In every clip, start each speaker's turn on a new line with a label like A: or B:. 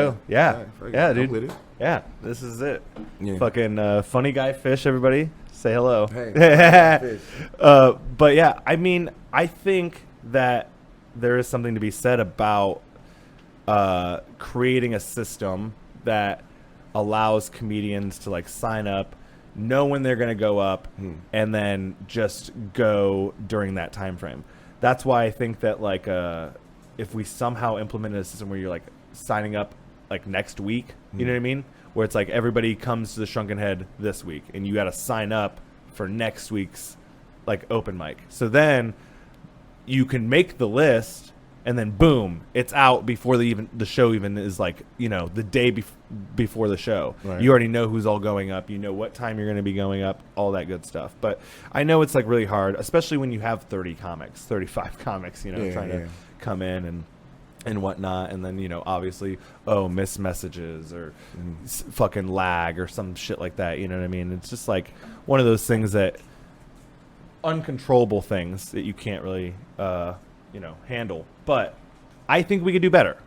A: Oh, yeah. Yeah, dude.
B: I'm with it.
A: Yeah, this is it.
B: Yeah.
A: Fucking Funny Guy Fish, everybody. Say hello.
B: Hey, fish.
A: But yeah, I mean, I think that there is something to be said about creating a system that allows comedians to like sign up, know when they're going to go up, and then just go during that time frame. That's why I think that like if we somehow implemented a system where you're like signing up like next week, you know what I mean? Where it's like everybody comes to the Shrunken Head this week and you got to sign up for next week's like open mic. So then you can make the list and then boom, it's out before the show even is like, you know, the day before the show. Right. You already know who's all going up. You know what time you're going to be going up, all that good stuff. But I know it's like really hard, especially when you have 30 comics, 35 comics, you know, trying to come in and whatnot, and then, you know, obviously, missed messages or fucking lag or some shit like that, you know what I mean? It's just like one of those things that uncontrollable things that you can't really you know, handle. But I think we could do better.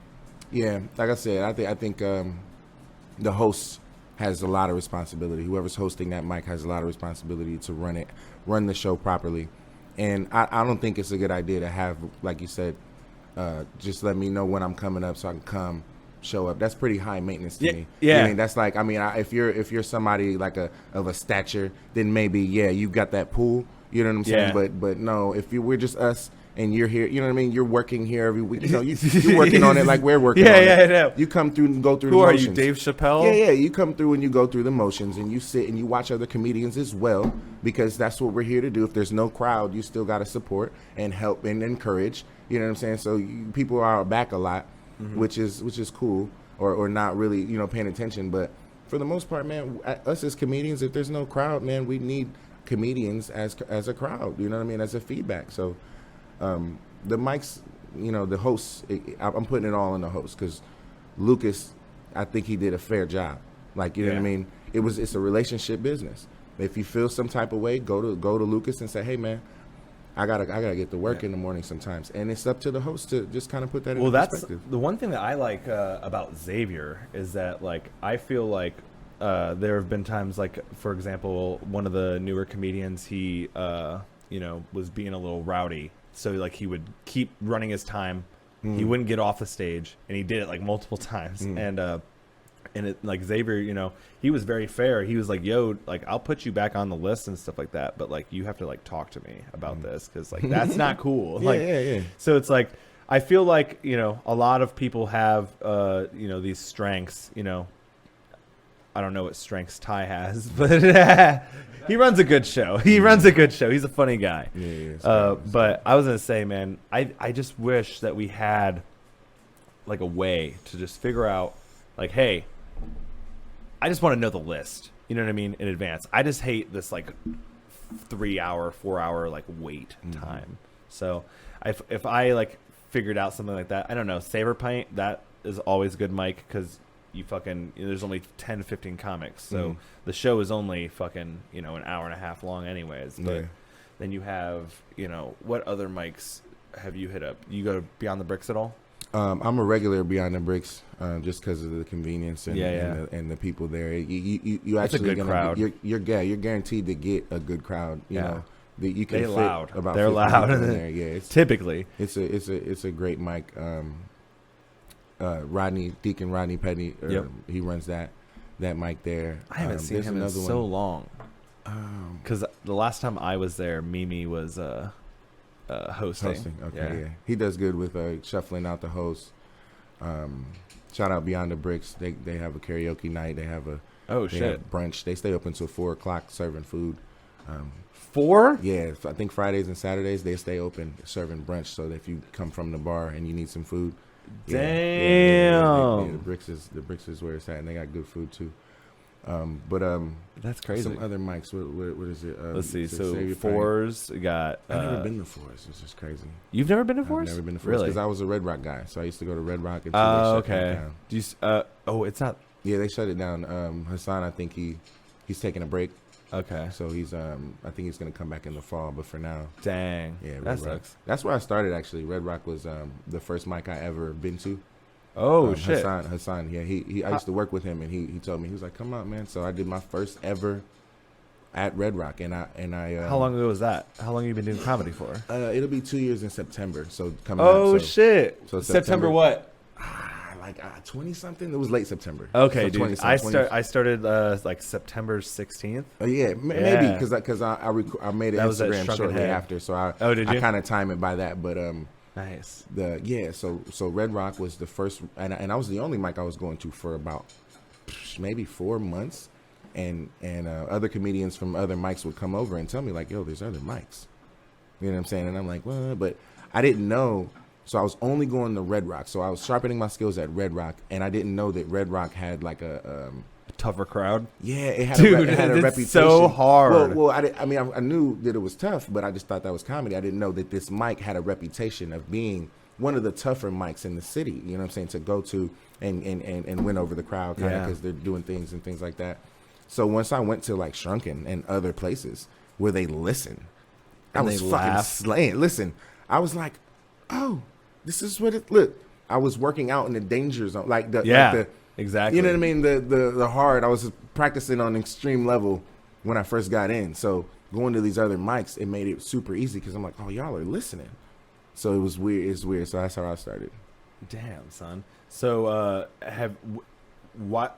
B: Yeah, like I said, I think the host has a lot of responsibility. Whoever's hosting that mic has a lot of responsibility to run the show properly. And I don't think it's a good idea to have, like you said, just let me know when I'm coming up so I can come show up. That's pretty high maintenance to me.
A: Yeah.
B: I mean, that's like, I mean, if you're somebody like of a stature, then maybe you got that pool. You know what I'm saying? But no, if we're just us and you're here, you know what I mean? You're working here every week. You know, you're working on it like we're working on it.
A: Yeah, I know.
B: You come through and go through
A: the motions.
B: Who are you, Dave
A: Chappelle?
B: Yeah. You come through and you go through the motions and you sit and you watch other comedians as well, because that's what we're here to do. If there's no crowd, you still got to support and help and encourage. You know what I'm saying? So people are our back a lot, which is cool, or not really, you know, paying attention. But for the most part, man, us as comedians, if there's no crowd, man, we need comedians as a crowd. You know what I mean? As a feedback. So the mics, you know, the hosts, I'm putting it all on the host, because Lucas, I think he did a fair job. Like, you know what I mean? It's a relationship business. If you feel some type of way, go to Lucas and say, hey, man, I gotta get to work in the morning sometimes, and it's up to the host to just kind of put that in perspective. Well, that's the one thing that I like about Xavier is that, like, I feel like there have been times, like, for example, one of the newer comedians, he you know, was being a little rowdy, so like he would keep running his time, he wouldn't get off the stage, and he did it like multiple times, and it, like, Xavier, you know, he was very fair. He was like, yo, like, I'll put you back on the list and stuff like that, but, like, you have to, like, talk to me about this, because, like, that's not cool. Yeah.
A: So it's like, I feel like, you know, a lot of people have, you know, these strengths, you know. I don't know what strengths Ty has, but he runs a good show. He's a funny guy. But I was going to say, man, I just wish that we had, like, a way to just figure out, like, hey, I just want to know the list, you know what I mean, in advance. I just hate this, like, 3-hour, 4-hour, like, wait time. So if I, like, figured out something like that, I don't know, Saber Pint, that is always a good mic, because you fucking, you know, there's only 10, 15 comics. So the show is only fucking, you know, an hour and a half long anyways. But then you have, you know, what other mics have you hit up? You go to Beyond the Bricks at all?
B: I'm a regular Beyond the Bricks, just because of the convenience and the people there. You actually
A: a good crowd.
B: You're guaranteed to get a good crowd. You know, you can
A: They're
B: fit
A: loud.
B: About
A: They're loud in
B: there. Yeah,
A: typically
B: it's a great mic. Deacon Rodney Petty, he runs that mic there.
A: I haven't seen him in so long. Because the last time I was there, Mimi was hosting.
B: Okay, yeah. He does good with shuffling out the hosts. Shout out Beyond the Bricks. They have a karaoke night. They have brunch. They stay open till 4:00 serving food.
A: 4?
B: Yeah, I think Fridays and Saturdays they stay open serving brunch. So that if you come from the bar and you need some food,
A: damn.
B: The Bricks is where it's at, and they got good food too.
A: That's crazy.
B: Some other mics. What is it?
A: Let's see. So Fours got.
B: I've never been to Fours. It's just crazy.
A: You've never been to Fours?
B: I've never been to Fours,
A: really?
B: Because I was a Red Rock guy, so I used to go to Red Rock.
A: Oh, okay. Do you? It's not.
B: Yeah, they shut it down. Hassan, I think he's taking a break.
A: Okay.
B: So he's I think he's gonna come back in the fall, but for now.
A: Dang.
B: Yeah,
A: that sucks.
B: That's where I started actually. Red Rock was the first mic I ever been to.
A: Oh shit.
B: Hassan. Yeah, I used to work with him, and he told me, he was like, "Come on, man." So I did my first ever at Red Rock, and I.
A: How long ago was that? How long have you been doing comedy for?
B: It'll be 2 years in September. So coming up. So,
A: Shit.
B: So
A: September what?
B: Like 20 something. It was late September.
A: Okay,
B: so
A: dude. I started like September 16th.
B: Oh yeah, maybe because I made an
A: That was that
B: Instagram
A: Shrunken
B: shortly
A: Head.
B: after, so I
A: Did you?
B: I kind of time it by that. But
A: Nice.
B: So Red Rock was the first, and I was the only mic I was going to for about maybe 4 months, and other comedians from other mics would come over and tell me like, "Yo, there's other mics," you know what I'm saying? And I'm like, "What?" But I didn't know. So I was only going to Red Rock. So I was sharpening my skills at Red Rock, and I didn't know that Red Rock had like a
A: tougher crowd.
B: Yeah, it had
A: Dude,
B: it had a
A: it's
B: reputation.
A: so hard.
B: Well, I knew that it was tough, but I just thought that was comedy. I didn't know that this mic had a reputation of being one of the tougher mics in the city. You know what I'm saying? To go to and win over the crowd, kind of because they're doing things and things like that. So once I went to like Shrunken and other places where they listen, I was fucking slaying. Listen, I was like, oh. This is what it look. I was working out in the danger zone,
A: exactly.
B: You know what I mean? The hard. I was practicing on extreme level when I first got in. So going to these other mics, it made it super easy because I'm like, oh, y'all are listening. So it was weird. It's weird. So that's how I started.
A: Damn, son. So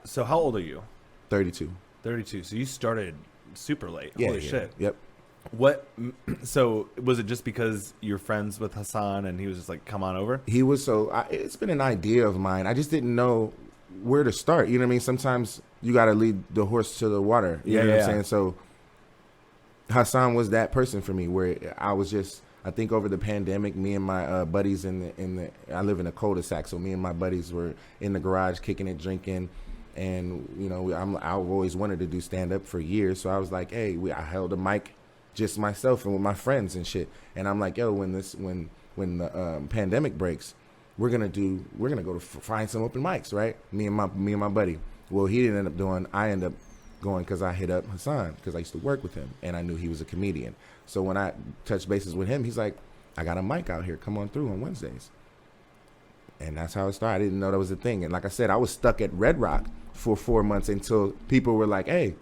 A: So how old are you?
B: 32.
A: 32. So you started super late.
B: Yeah,
A: Holy shit.
B: Yep.
A: So was it just because you're friends with Hassan and he was just like, come on over?
B: He was it's been an idea of mine. I just didn't know where to start. You know what I mean? Sometimes you got to lead the horse to the water. You know what I'm saying? So Hassan was that person for me where I was just, I think over the pandemic, me and my buddies I live in a cul-de-sac. So me and my buddies were in the garage kicking it, drinking. And, you know, I've always wanted to do stand up for years. So I was like, hey, I held a mic just myself and with my friends and shit. And I'm like, yo, when the pandemic breaks, we're gonna go to find some open mics, right? Me and my buddy. Well, he didn't end up doing. I ended up going because I hit up Hassan because I used to work with him and I knew he was a comedian. So when I touched bases with him, he's like, I got a mic out here. Come on through on Wednesdays. And that's how it started. I didn't know that was a thing. And like I said, I was stuck at Red Rock for 4 months until people were like, hey,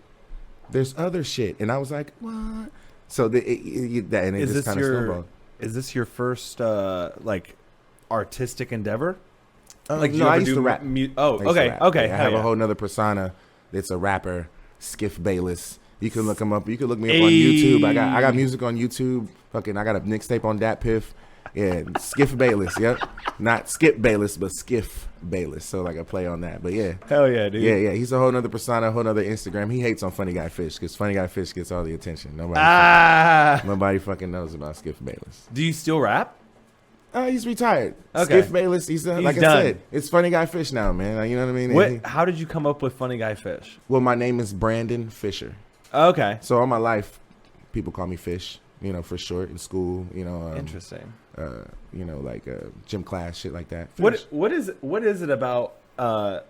B: there's other shit. And I was like, what? So it just kind of snowballed.
A: Is this your first like artistic endeavor?
B: Like no, I used to rap.
A: Okay.
B: I have a whole nother persona. It's a rapper, Skiff Bayless. You can look him up. You can look me up on YouTube. I got music on YouTube. Fucking, I got a mixtape on Dat Piff. Yeah, Skiff Bayless. Yep, not Skip Bayless, but Skiff Bayless. So like a play on that. But yeah,
A: hell yeah, dude.
B: Yeah. He's a whole nother persona, a whole nother Instagram. He hates on Funny Guy Fish because Funny Guy Fish gets all the attention. Nobody fucking knows about Skiff Bayless.
A: Do you still rap?
B: He's retired.
A: Okay.
B: Skiff Bayless. He's like
A: done.
B: I said, it's Funny Guy Fish now, man. Like, you know what I mean?
A: How did you come up with Funny Guy Fish?
B: Well, my name is Brandon Fisher.
A: Okay.
B: So all my life, people call me Fish. You know, for short in school. You know.
A: Interesting.
B: You know, like gym class, shit like that.
A: Fish. What is it about? I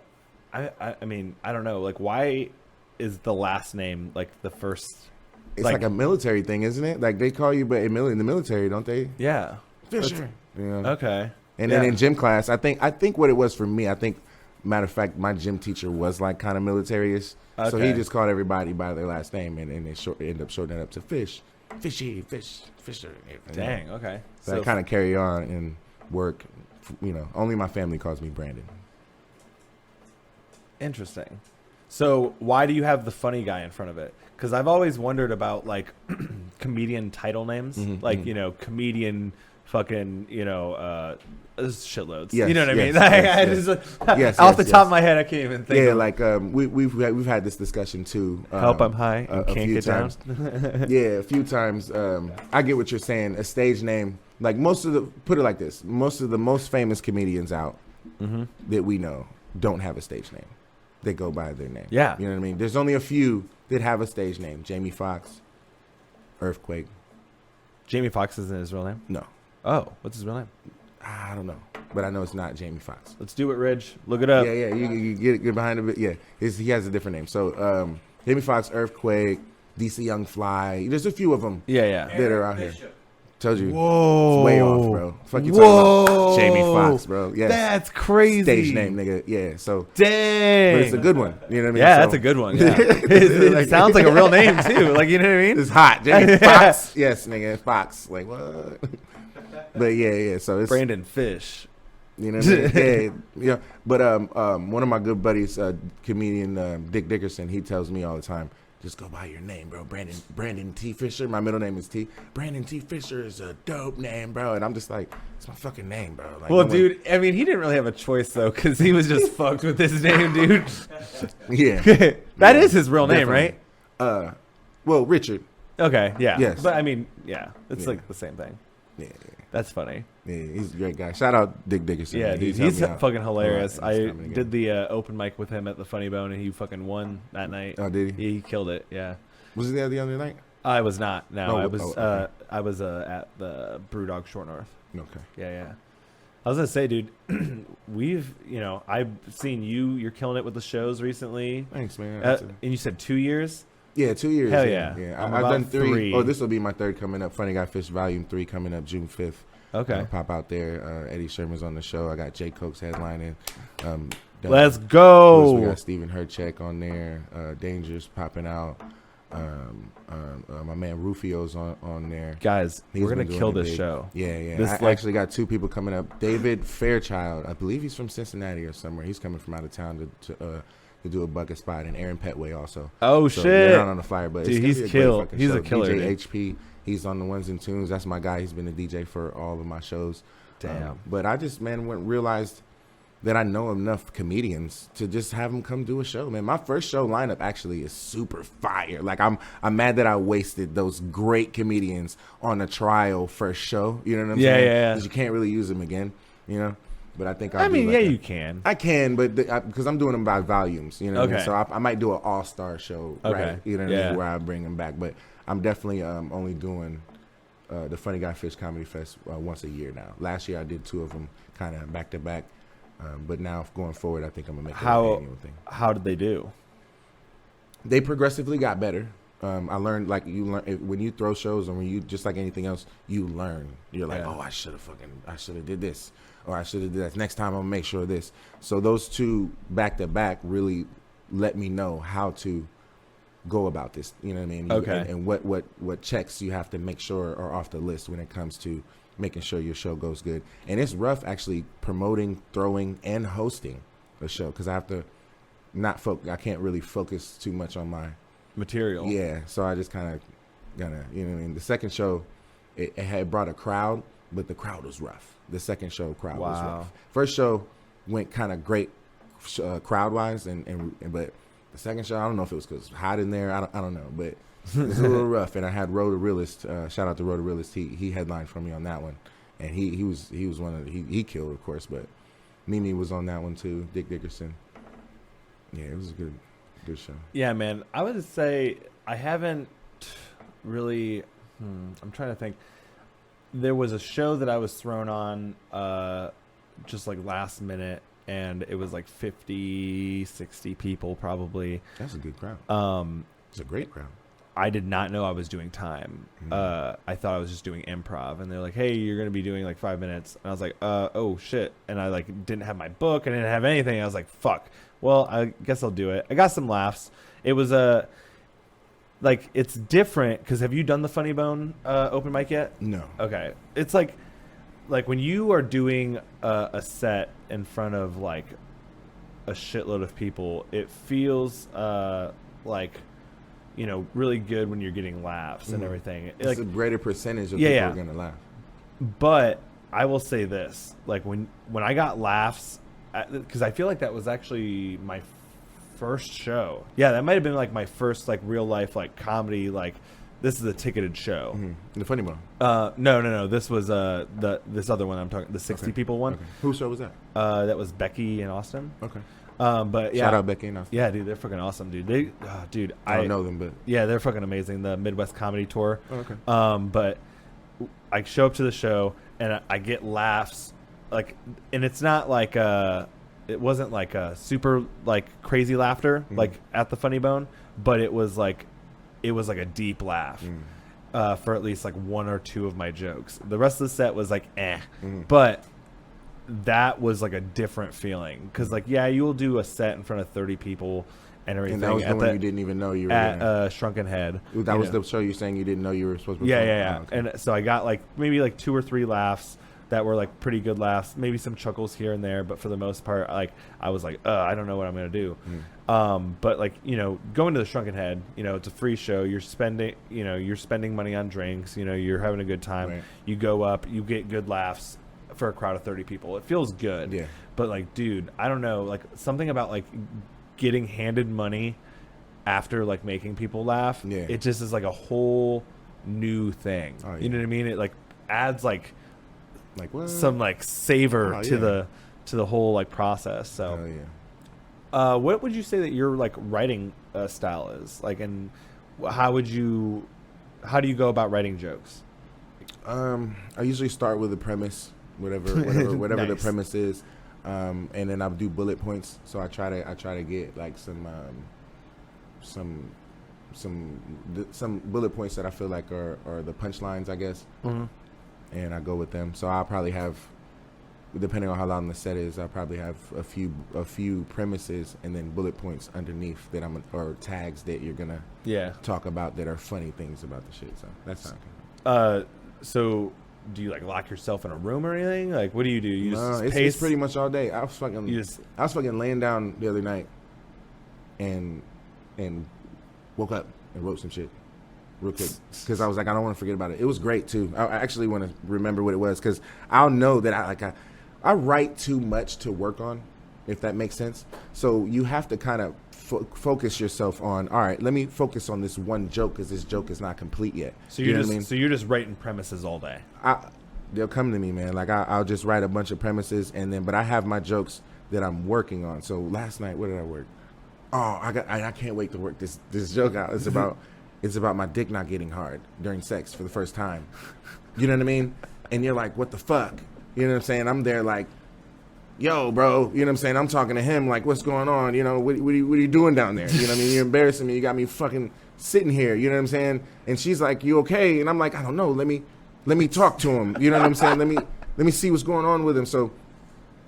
A: mean, I don't know. Like, why is the last name like the first?
B: It's like a military thing, isn't it? Like they call you, but in the military, don't they?
A: Yeah.
B: Fisher. You know?
A: Okay.
B: And then in gym class, I think what it was for me, matter of fact, my gym teacher was like kind of military-ish. Okay. So he just called everybody by their last name, and they end up shortening it up to Fish. Fishy, Fish, Fisher.
A: Dang, okay.
B: So I kind of carry on and work, you know, only my family calls me Brandon.
A: Interesting. So why do you have the funny guy in front of it? Because I've always wondered about like comedian title names, you know, comedian fucking, you know, shitloads.
B: Yes,
A: you know what I mean?
B: Yes,
A: off the top of my head, I can't even think.
B: Yeah, like we've had this discussion too.
A: Help, I'm high. I can't get down.
B: Yeah, a few times. I get what you're saying. A stage name, like put it like this: most of the most famous comedians out that we know don't have a stage name. They go by their name.
A: Yeah,
B: you know what I mean. There's only a few that have a stage name. Jamie Foxx, Earthquake.
A: Jamie Foxx isn't his real name?
B: No.
A: Oh, what's his real name?
B: I don't know, but I know it's not Jamie Foxx.
A: Let's do it, Ridge. Look it up.
B: Yeah. You get behind it. Yeah, he has a different name. So Jamie Foxx, Earthquake, DC Young Fly. There's a few of them.
A: Yeah.
B: That are out here. Told you.
A: Whoa.
B: It's way off, bro. Fuck you talking about Jamie Foxx, bro. Yes.
A: That's crazy.
B: Stage name, nigga. Yeah, so.
A: Dang.
B: But it's a good one. You know what I mean?
A: Yeah,
B: So,
A: that's a good one. Yeah. it sounds like a real name, too. Like, you know what I mean?
B: It's hot. Jamie Foxx. Yes, nigga. Fox. Like, what? But yeah. So it's.
A: Brandon Fish.
B: You know what I mean? Yeah. But one of my good buddies, comedian Dick Dickerson, he tells me all the time, just go by your name, bro. Brandon T. Fisher. My middle name is T. Brandon T. Fisher is a dope name, bro. And I'm just like, it's my fucking name, bro. Like,
A: well, dude, I mean, he didn't really have a choice, though, because he was just fucked with his name, dude.
B: Yeah.
A: That is his real name, right?
B: Well, Richard.
A: Okay, yeah.
B: Yes.
A: But, I mean, yeah, it's like the same thing.
B: Yeah.
A: That's funny.
B: Yeah, he's a great guy. Shout out Dick Dickerson.
A: Yeah,
B: man.
A: dude,
B: helped
A: he's
B: me out
A: fucking
B: a
A: hilarious.
B: lot in this
A: I
B: comedy
A: did
B: game.
A: the open mic with him at the Funny Bone, and he fucking won that night.
B: Oh, did he?
A: He killed it, yeah.
B: Was he there the other night?
A: I was not. No,
B: okay.
A: I was at the Brewdog Short North.
B: Okay.
A: Yeah. I was gonna say, dude, I've seen you're killing it with the shows recently.
B: Thanks, man.
A: And you said 2 years?
B: Yeah, 2 years.
A: Hell
B: yeah.
A: I'm
B: I've
A: about
B: done 3. Oh,
A: 3.
B: this will be my 3rd coming up. Funny Guy Fish Volume 3 coming up June 5th.
A: Okay.
B: Pop out there. Eddie Sherman's on the show. I got Jay Cokes headlining.
A: Let's go.
B: We got Steven Herchek on there. Danger's popping out. My man Rufio's on there.
A: Guys, we're gonna kill this
B: big.
A: show.
B: Yeah. I actually got 2 people coming up. David Fairchild, I believe he's from Cincinnati or somewhere. He's coming from out of town to do a bucket spot, and Aaron Petway also.
A: Oh,
B: so
A: shit!
B: They're not on the flyer, but
A: dude,
B: it's
A: he's
B: a
A: killed.
B: great
A: He's
B: show.
A: a killer.
B: DJ
A: dude.
B: HP, he's on the ones and tunes. That's my guy. He's been a DJ for all of my shows.
A: Damn.
B: But I just realized that I know enough comedians to just have them come do a show, man. My first show lineup actually is super fire. Like I'm mad that I wasted those great comedians on a trial first show. You know what I'm saying?
A: Yeah.
B: Because you can't really use them again. You know. But I think
A: you can.
B: I can, but because I'm doing them by volumes. You know. What I mean? So I might do an all-star show.
A: Okay.
B: Right? You know what I mean? Where I bring them back, but I'm definitely only doing the Funny Guy Fish Comedy Fest once a year now. Last year I did 2 of them kind of back to back. But now going forward, I think I'm gonna make it an annual thing.
A: How did they do?
B: They progressively got better. I learned, like, when you throw shows, or when you, just like anything else, you learn. You're like, oh, I should have did this, or I should have did that. Next time I'm gonna make sure of this. So those 2 back to back really let me know how to go about this. You know what I mean?
A: Okay.
B: And what checks you have to make sure are off the list when it comes to making sure your show goes good. And it's rough actually promoting, throwing, and hosting a show, because I have to I can't really focus too much on my
A: material.
B: Yeah, so I just kind of you know what I mean? The second show, it had brought a crowd, but the crowd was rough. The second show crowd was rough. First show went kind of great crowd-wise, but the second show, I don't know if it was because it's hot in there. I don't know, but it was a little rough. And I had Road to Realist. Shout out to Road to Realist. He headlined for me on that one, and he was one of he killed, of course. But Mimi was on that one too. Dick Dickerson. Yeah, it was a good show.
A: Yeah, man. I would say I haven't really. I'm trying to think. There was a show that I was thrown on, just like last minute. And it was like 50, 60 people probably.
B: That's a good crowd. It's a great crowd.
A: I did not know I was doing time. I thought I was just doing improv. And they're like, hey, you're going to be doing like 5 minutes. And I was like, oh, shit. And I like didn't have my book. I didn't have anything. I was like, fuck. Well, I guess I'll do it. I got some laughs. It was like, it's different. Because have you done the Funny Bone open mic yet?
B: No.
A: Okay. It's like when you are doing a set in front of like a shitload of people, it feels like, you know, really good when you're getting laughs and everything.
B: It's like a greater percentage of people are gonna laugh.
A: But I will say this: like when I got laughs, because I feel like that was actually my first show. Yeah, that might have been like my first like real life like comedy like. This is a ticketed show.
B: The Funny Bone.
A: No. This was this other one I'm talking. The 60 people one.
B: Okay. Whose show was that?
A: That was Becky and Austin.
B: Okay.
A: But yeah.
B: Shout out Becky and Austin.
A: Yeah, dude, they're fucking awesome, dude. I
B: don't know them, but
A: yeah, they're fucking amazing. The Midwest Comedy Tour.
B: Oh, okay.
A: But I show up to the show and I get laughs, like, and it's not like it wasn't like a super like crazy laughter like at the Funny Bone, but it was like a deep laugh. for at least like one or two of my jokes. The rest of the set was like but that was like a different feeling because like you will do a set in front of 30 people and everything.
B: And that was the one you didn't even know you were
A: at Shrunken Head.
B: That was the show you saying you didn't know you were supposed to.
A: Yeah.
B: Oh, okay.
A: And so I got like maybe like 2 or 3 laughs that were like pretty good laughs, maybe some chuckles here and there, but for the most part, like I was like, I don't know what I'm gonna do. But like going to the Shrunken Head, it's a free show. You're spending money on drinks. You're having a good time.
B: Right.
A: You go up, you get good laughs for a crowd of 30 people. It feels good.
B: Yeah.
A: But like, dude, I don't know, like something about like getting handed money after like making people laugh.
B: Yeah.
A: It just is like a whole new thing.
B: Oh, yeah.
A: You know what I mean? It like adds like
B: what?
A: some like savor to the whole like process. So what would you say that your like writing style is like, and how do you go about writing jokes?
B: I usually start with a premise, whatever nice. The premise is, and then I'll do bullet points. So I try to get like some bullet points that I feel like are the punchlines, I guess. And I go with them. So I'll probably have, depending on how long the set is, I'll probably have a few premises and then bullet points underneath that or tags that you're gonna talk about that are funny things about the shit. So that's how.
A: So do you like lock yourself in a room or anything? Like what do? You just pace?
B: It's pretty much all day. I was fucking laying down the other night and woke up and wrote some shit real quick because I was like, I don't want to forget about it. It was great too. I actually want to remember what it was because I'll know that I write too much to work on, if that makes sense. So you have to kind of focus yourself on, all right, let me focus on this one joke because this joke is not complete yet.
A: So you're just writing premises all day.
B: They'll come to me, man. Like I'll just write a bunch of premises but I have my jokes that I'm working on. So last night, what did I work? Oh, I can't wait to work this joke out. It's about my dick not getting hard during sex for the first time. You know what I mean? And you're like, what the fuck? You know what I'm saying? I'm there like, yo, bro. You know what I'm saying? I'm talking to him like, what's going on? What are you doing down there? You know what I mean? You're embarrassing me. You got me fucking sitting here. You know what I'm saying? And she's like, you okay? And I'm like, I don't know. Let me talk to him. You know what I'm saying? Let me see what's going on with him. So,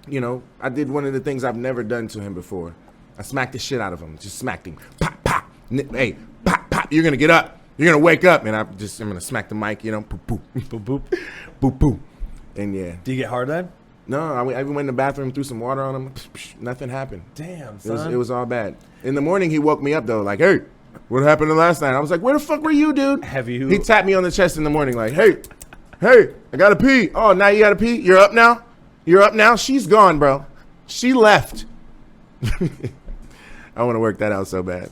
B: I did one of the things I've never done to him before. I smacked the shit out of him. Just smacked him. Pop, pop. Hey, pop, pop. You're going to get up. You're going to wake up. And I'm going to smack the mic, boop, boop. Boop, boop. Boop, boop. And yeah.
A: Do you get hard then?
B: No, I went in the bathroom, threw some water on him. Nothing happened.
A: Damn, son.
B: It was all bad. In the morning, he woke me up, though, like, hey, what happened last night? I was like, where the fuck were you, dude? He tapped me on the chest in the morning, like, hey, I got to pee. Oh, now you got to pee? You're up now? She's gone, bro. She left. I want to work that out so bad.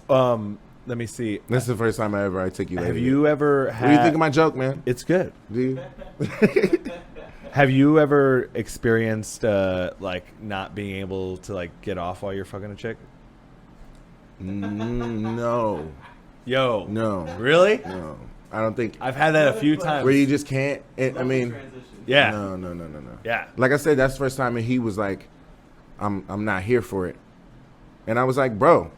A: Let me see.
B: This is the first time I articulated.
A: Have you ever had...
B: What do you think of my joke, man?
A: It's good.
B: Do you?
A: Have you ever experienced like not being able to like get off while you're fucking a chick?
B: No.
A: Yo.
B: No.
A: Really?
B: No. I don't think.
A: I've had that a few times.
B: Where you just can't.
A: Yeah.
B: No.
A: Yeah.
B: Like I said, that's the first time, and he was like, "I'm not here for it," and I was like, "Bro."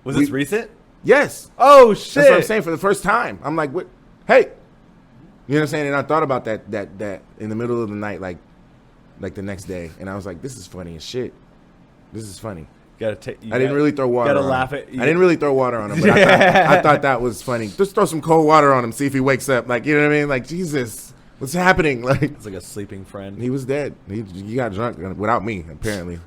A: Was this recent?
B: Yes.
A: Oh shit.
B: That's what I'm saying. For the first time, I'm like, "What? Hey." You know what I'm saying? And I thought about that in the middle of the night, like the next day, and I was like, "This is funny as shit. This is funny."
A: I
B: didn't really throw water.
A: Gotta laugh at.
B: I didn't really throw water on him, but I thought that was funny. Just throw some cold water on him, see if he wakes up. Like, you know what I mean? Like, Jesus, what's happening? Like,
A: it's like a sleeping friend.
B: He was dead. He got drunk without me, apparently.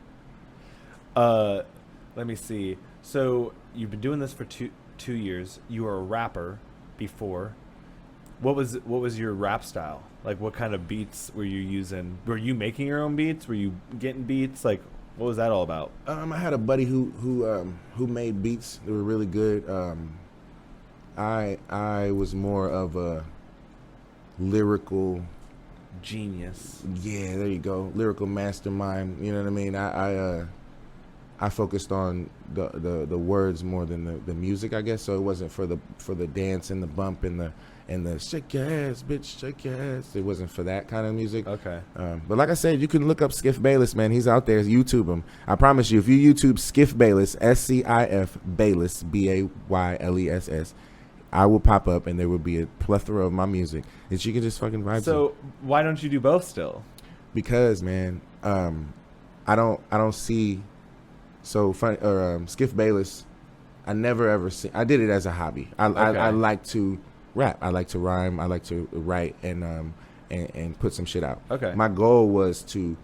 A: Let me see. So you've been doing this for two years. You were a rapper before. What was your rap style? Like, what kind of beats were you using? Were you making your own beats? Were you getting beats? Like, what was that all about?
B: I had a buddy who made beats. They were really good. I was more of a lyrical
A: genius.
B: Yeah, there you go. Lyrical mastermind. You know what I mean? I focused on the words more than the music, I guess. So it wasn't for the dance and the bump and the shake your ass, bitch, shake your ass. It wasn't for that kind of music.
A: Okay.
B: But like I said, you can look up Skiff Bayless, man. He's out there. YouTube him. I promise you, if you YouTube Skiff Bayless, SCIF Bayless, BAYLESS, I will pop up and there will be a plethora of my music that she can just fucking vibe to.
A: So why don't you do both still?
B: Because, man, I don't see Skiff Bayless. I never ever see. I did it as a hobby. I like to rap. I like to rhyme. I like to write and put some shit out.
A: Okay.
B: My goal was to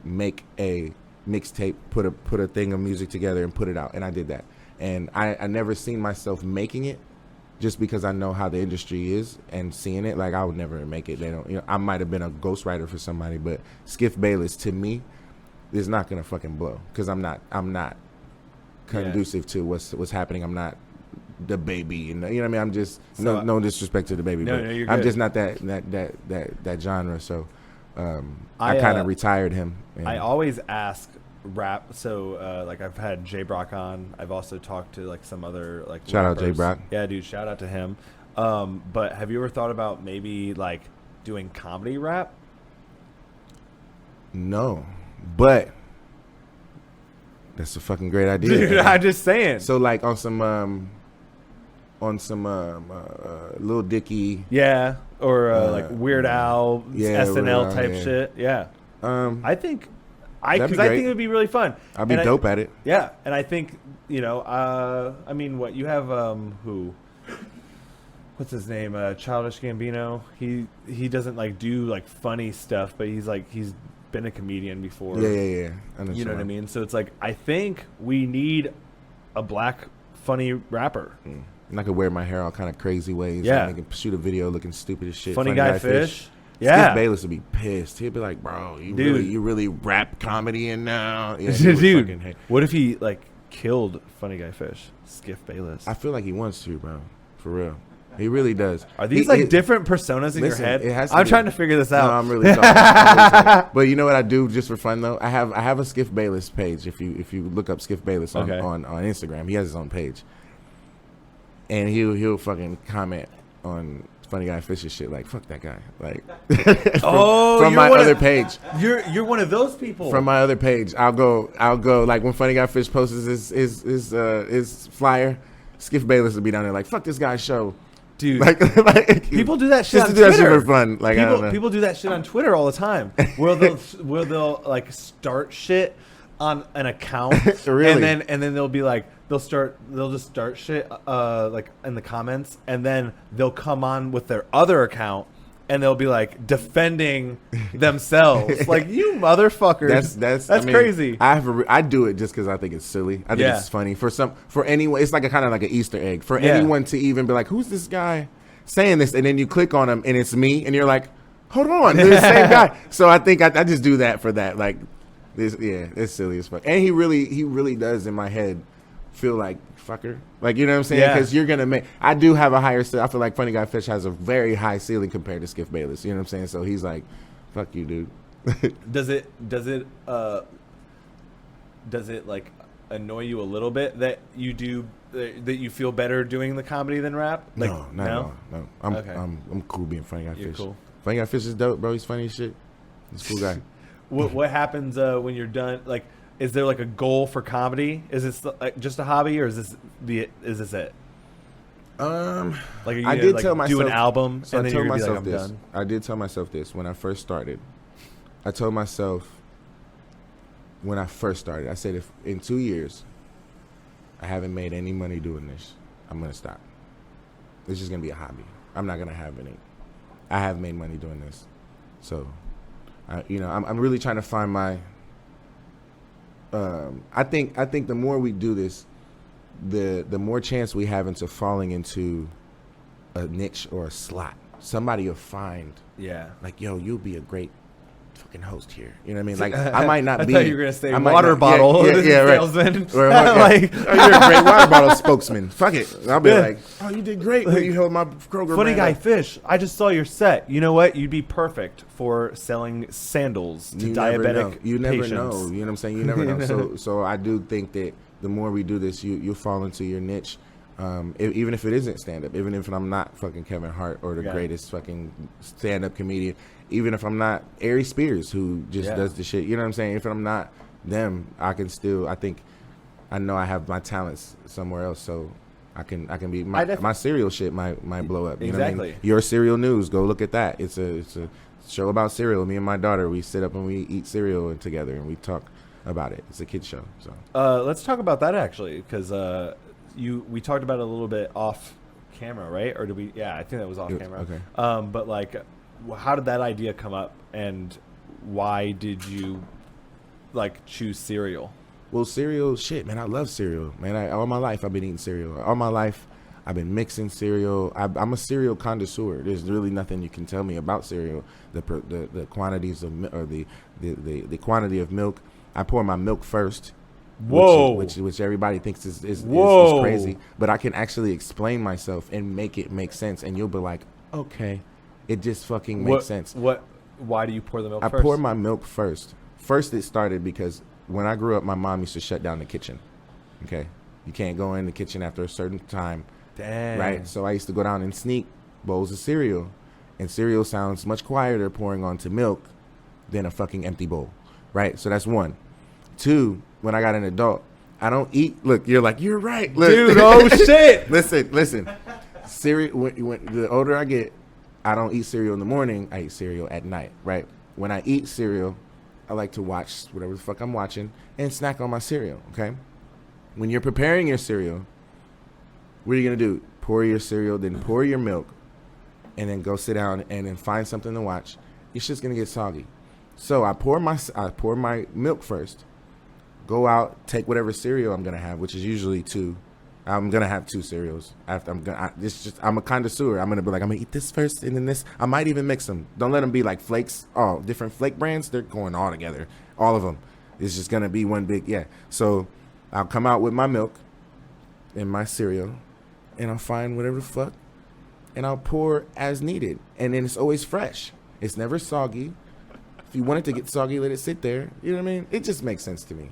B: make a mixtape, put a thing of music together and put it out, and I did that. And I never seen myself making it, just because I know how the industry is and seeing it. Like, I would never make it. They don't. You know, I might have been a ghostwriter for somebody, but Skiff Bayless to me is not gonna fucking blow because I'm not conducive to what's happening. I'm not the baby, and you know what I mean. I'm just no disrespect to the baby, but
A: you're
B: I'm
A: good.
B: just not that genre. So I kind of retired him.
A: I always ask rap. So like I've had J Brock on. I've also talked to like some other like
B: shout
A: rappers.
B: out J Brock.
A: Yeah, dude, shout out to him. But have you ever thought about maybe like doing comedy rap?
B: No, but that's a fucking great idea.
A: Dude, I'm just saying.
B: So like on some Lil Dicky.
A: Yeah, or like Weird Al, SNL type shit. Yeah. I think I think it would be really fun.
B: I'd be dope at it.
A: Yeah, and I think I mean, what you have who? What's his name? Childish Gambino. He doesn't like do like funny stuff, but he's been a comedian before.
B: Yeah.
A: You know what I mean? So it's like I think we need a black funny rapper.
B: And I could wear my hair all kind of crazy ways.
A: Yeah.
B: And I can shoot a video looking stupid as shit.
A: Funny guy fish. Yeah.
B: Skip Bayless would be pissed. He'd be like, "Bro, you really rap comedy in now?" Yeah,
A: dude, what if he like killed Funny Guy Fish, Skiff Bayless?
B: I feel like he wants to, bro. For real. He really does.
A: Are these different personas in your head?
B: It has to
A: I'm
B: be.
A: trying to figure this out.
B: No, I'm really sorry. But you know what I do just for fun though? I have a Skiff Bayless page. If you look up Skiff Bayless on Instagram, he has his own page. And he'll fucking comment on Funny Guy Fish's shit like, fuck that guy. Like from my other page.
A: You're one of those people.
B: From my other page. I'll go like when Funny Guy Fish posts his flyer, Skiff Bayless will be down there like, fuck this guy's show.
A: Dude, like people do that shit
B: just
A: on
B: to
A: Twitter.
B: Do that shit for fun. Like, I don't know.
A: People do that shit on Twitter all the time. Where they'll like start shit on an account,
B: really?
A: and then they'll be like they'll just start shit like in the comments, and then they'll come on with their other account and they'll be like defending themselves. Like, you motherfuckers. That's crazy.
B: I do it just because I think it's silly. I think it's funny for anyone. It's like a kind of like an Easter egg for anyone to even be like, who's this guy saying this? And then you click on him and it's me, and you're like, hold on, they're the same guy. So I think I just do that for that. Like this, it's silly as fuck. And he really does in my head feel like fucker, like, you know what I'm saying? Because you're gonna make. I do have a higher. I feel like Funny Guy Fish has a very high ceiling compared to Skiff Bayless. You know what I'm saying? So he's like, fuck you, dude.
A: Does it like annoy you a little bit that you do that you feel better doing the comedy than rap? Like,
B: no, not at all. No, I'm cool being Funny Guy Fish.
A: Cool.
B: Funny Guy Fish is dope, bro. He's funny as shit. He's a cool guy.
A: What happens when you're done? Like, is there like a goal for comedy? Is this like just a hobby, or is this it? Like, are you
B: I did
A: like
B: tell myself,
A: do an album,
B: so
A: and then
B: I told
A: you're gonna
B: myself
A: be like, I'm
B: this.
A: done?
B: I did tell myself this when I first started. I told myself when I first started, I said, if in 2 years I haven't made any money doing this, I'm gonna stop. It's just gonna be a hobby. I'm not gonna have any. I have made money doing this, so I'm really trying to find my. I think the more we do this, the more chance we have into falling into a niche or a slot. Somebody will find, like, yo, you'll be a great fucking host here. You know what I mean? Like, I might not be.
A: I thought you were gonna say water bottle.
B: Right.
A: Salesman.
B: Like, oh, you're a great water bottle spokesman. Fuck it. I'll be like, oh, you did great when you held my Kroger.
A: Funny Guy Fish, I just saw your set. You know what? You'd be perfect for selling sandals to diabetic
B: You never
A: patients.
B: know. You know what I'm saying? You never know. So I do think that the more we do this, you'll fall into your niche. Even if it isn't stand-up, even if I'm not fucking Kevin Hart or the greatest fucking stand-up comedian, even if I'm not Ari Spears, who just does the shit, you know what I'm saying? If I'm not them, I can still, I think, I know I have my talents somewhere else, so I can be my cereal shit might blow up. You know what I mean? Your cereal news, go look at that. It's a show about cereal. Me and my daughter, we sit up and we eat cereal together and we talk about it. It's a kid show. So
A: let's talk about that actually, because we talked about it a little bit off camera, right? Or did we? Yeah, I think that was off camera.
B: Okay.
A: But like, how did that idea come up, and why did you like choose cereal?
B: Well, cereal, shit, man. I love cereal, man. All my life I've been eating cereal. All my life I've been mixing cereal. I'm a cereal connoisseur. There's really nothing you can tell me about cereal. The quantities of or the quantity of milk. I pour my milk first.
A: Whoa.
B: Which everybody thinks is crazy, but I can actually explain myself and make it make sense, and you'll be like, okay, it just fucking makes sense.
A: Why do you pour the milk first?
B: I pour my milk first. First, it started because when I grew up, my mom used to shut down the kitchen. Okay, you can't go in the kitchen after a certain time.
A: Damn.
B: Right. So I used to go down and sneak bowls of cereal, and cereal sounds much quieter pouring onto milk than a fucking empty bowl. Right. So that's one. Two, when I got an adult, I don't eat. Look, you're like, you're right. Look.
A: Dude, oh shit.
B: Listen. Cereal. When the older I get, I don't eat cereal in the morning. I eat cereal at night. Right. When I eat cereal, I like to watch whatever the fuck I'm watching and snack on my cereal, okay? When you're preparing your cereal, what are you going to do? Pour your cereal, then pour your milk, and then go sit down and then find something to watch. Your shit's going to get soggy. So I pour my milk first, go out, take whatever cereal I'm going to have, which is usually 2. I'm going to have 2 cereals. After I'm a connoisseur. I'm going to be like, I'm going to eat this first and then this. I might even mix them. Don't let them be like flakes. Oh, different flake brands. They're going all together. All of them. It's just going to be one big, yeah. So I'll come out with my milk and my cereal, and I'll find whatever the fuck, and I'll pour as needed. And then it's always fresh. It's never soggy. If you want it to get soggy, let it sit there. You know what I mean? It just makes sense to me.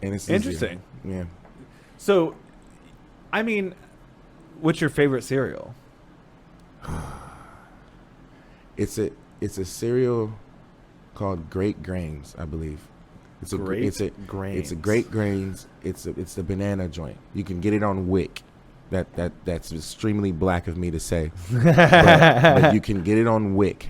B: And it's
A: interesting.
B: Easier. Yeah.
A: So, I mean, what's your favorite cereal?
B: It's a cereal called Great Grains, I believe. It's a Great Grains. It's the banana joint. You can get it on Wick. That's extremely black of me to say, but you can get it on Wick,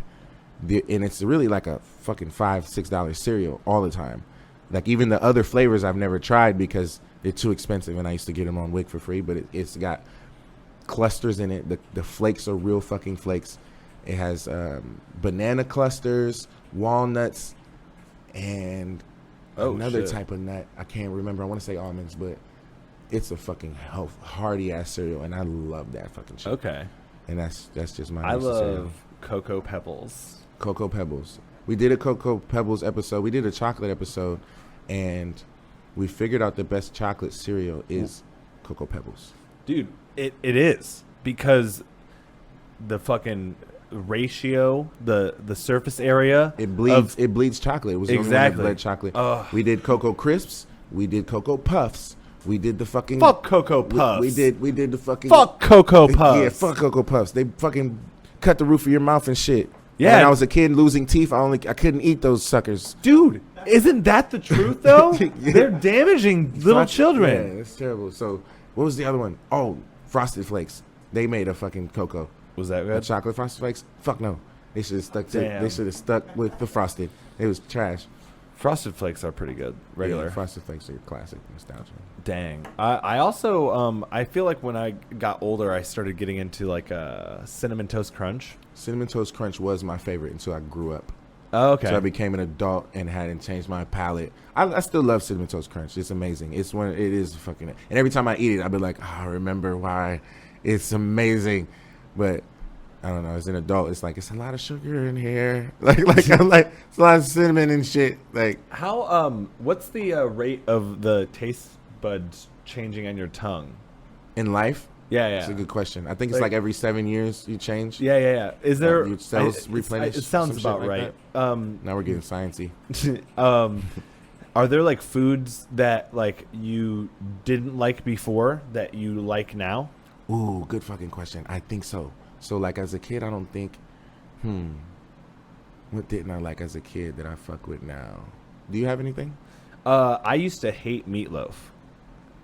B: and it's really like a fucking $5-6 cereal all the time. Like even the other flavors I've never tried because they're too expensive, and I used to get them on Wick for free. But it's got clusters in it. The flakes are real fucking flakes. It has banana clusters, walnuts, and another type of nut. I can't remember. I want to say almonds, but it's a fucking hearty ass cereal, and I love that fucking shit.
A: Okay.
B: And that's just my.
A: I love Cocoa Pebbles.
B: Cocoa Pebbles. We did a Cocoa Pebbles episode. We did a chocolate episode, and we figured out the best chocolate cereal is Cocoa Pebbles.
A: Dude, it is, because the fucking ratio, the surface area,
B: it bleeds chocolate. It was
A: exactly
B: the only one that bled chocolate. We did Cocoa Crisps. We did Cocoa Puffs. We did the fucking
A: fuck Cocoa Puffs.
B: We did the fucking
A: fuck Cocoa Puffs.
B: Yeah, fuck Cocoa Puffs. They fucking cut the roof of your mouth and shit.
A: Yeah.
B: And when I was a kid losing teeth, I couldn't eat those suckers.
A: Dude, isn't that the truth though? Yeah. They're damaging little children.
B: Yeah, it's terrible. So what was the other one? Oh, Frosted Flakes. They made a fucking cocoa.
A: Was that good?
B: Chocolate Frosted Flakes? Fuck no. They should have stuck with the frosted. It was trash.
A: Frosted Flakes are pretty good. Regular.
B: Yeah, Frosted Flakes are classic nostalgia.
A: Dang. I also I feel like when I got older, I started getting into like Cinnamon Toast Crunch.
B: Cinnamon Toast Crunch was my favorite until I grew up.
A: Oh, okay.
B: So I became an adult and hadn't changed my palate. I still love Cinnamon Toast Crunch. It's amazing. It is fucking. And every time I eat it, I'll be like, I remember why. It's amazing. But I don't know. As an adult, it's like it's a lot of sugar in here. I'm like it's a lot of cinnamon and shit. Like
A: how what's the rate of the taste buds changing on your tongue
B: in life?
A: Yeah.
B: It's a good question. I think it's like every 7 years you change.
A: Yeah. Is there
B: your cells replenish?
A: It sounds about right.
B: Now we're getting sciencey.
A: Are there like foods that like you didn't like before that you like now?
B: Ooh, good fucking question. I think so. So like as a kid, I don't think. What didn't I like as a kid that I fuck with now? Do you have anything?
A: I used to hate meatloaf.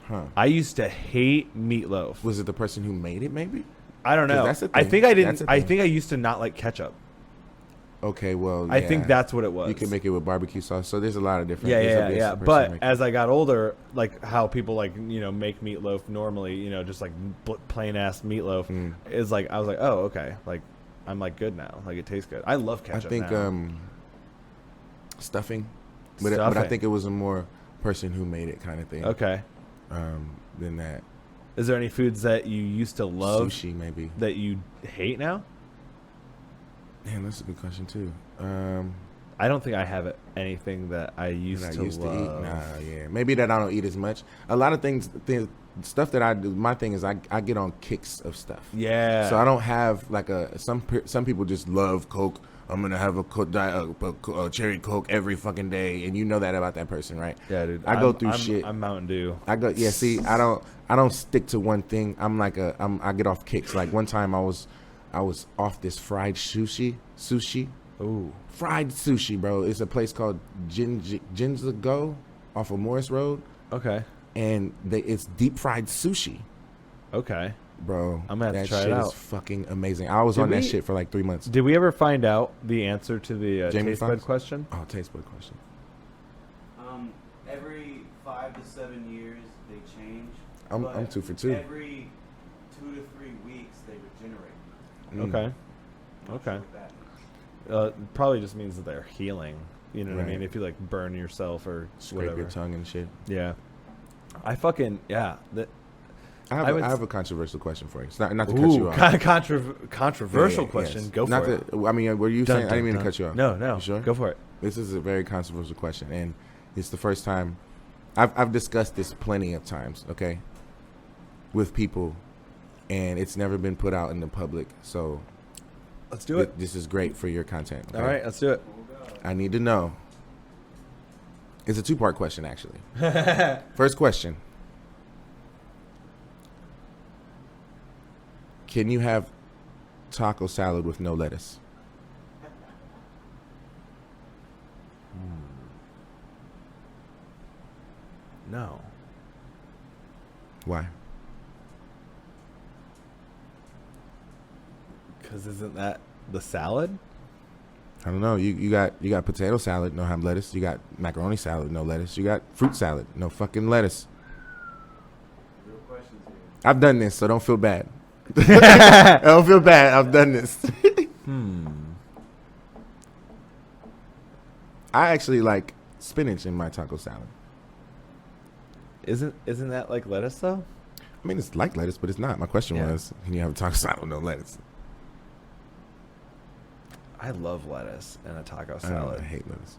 B: Huh.
A: I used to hate meatloaf.
B: Was it the person who made it? Maybe.
A: I don't know.
B: That's the
A: I
B: thing.
A: think I
B: That's
A: didn't.
B: the
A: I
B: thing.
A: think I used to not like ketchup.
B: Okay, well,
A: I think that's what it was.
B: You can make it with barbecue sauce. So there's a lot of different.
A: Yeah. But as I got older, like how people like make meatloaf normally, just like plain ass meatloaf is like I was like, oh okay, like I'm like good now, like it tastes good. I love ketchup.
B: I think
A: now.
B: Stuffing, but I think it was a more person who made it kind of thing.
A: Okay.
B: Than that.
A: Is there any foods that you used to love?
B: Sushi, maybe.
A: That you hate now?
B: Man, that's a good question too.
A: I don't think I have anything that I used to
B: eat.
A: love.
B: Nah, yeah, maybe that I don't eat as much. A lot of things stuff that I do. My thing is I get on kicks of stuff.
A: Yeah.
B: So I don't have like some people just love Coke. I'm gonna have a cherry Coke every fucking day, and you know that about that person, right?
A: Yeah, dude.
B: I go through shit.
A: I'm Mountain Dew.
B: See, I don't stick to one thing. I get off kicks. Like one time I was off this fried sushi.
A: Ooh.
B: Fried sushi, bro. It's a place called Jinza Go off of Morris Road.
A: Okay.
B: And it's deep fried sushi.
A: Okay.
B: Bro,
A: I'm gonna have to try it
B: out. That
A: out.
B: shit is fucking amazing. I was on that shit for like 3 months.
A: Did we ever find out the answer to the taste bud question?
B: Oh, taste bud question.
C: Every 5 to 7 years they change.
B: I'm 2 for 2.
C: Every 2 to 3 weeks they regenerate.
A: Okay. Probably just means that they're healing. You know what I mean? If you like burn yourself or
B: scrape
A: whatever.
B: your tongue and shit.
A: Yeah. I fucking
B: I have a controversial question for you. It's not to cut you off.
A: Controversial question. Yes. Go for it.
B: I mean, were you saying? I didn't mean to cut you off.
A: No.
B: You sure?
A: Go for it.
B: This is a very controversial question, and it's the first time I've discussed this plenty of times. Okay, with people, and it's never been put out in the public. So
A: let's do it.
B: This is great for your content. Okay?
A: All right, let's do it.
B: I need to know. It's a 2-part question, actually. First question. Can you have taco salad with no lettuce?
A: No.
B: Why?
A: Because isn't that the salad?
B: I don't know. You got potato salad, no have lettuce. You got macaroni salad, no lettuce. You got fruit salad, no fucking lettuce.
C: Real questions here.
B: I've done this, so don't feel bad. I don't feel bad. I've done this. I actually like spinach in my taco salad.
A: Isn't that like lettuce though?
B: I mean, it's like lettuce, but it's not. My question was, can you have a taco salad with no lettuce?
A: I love lettuce in a taco salad.
B: I hate lettuce.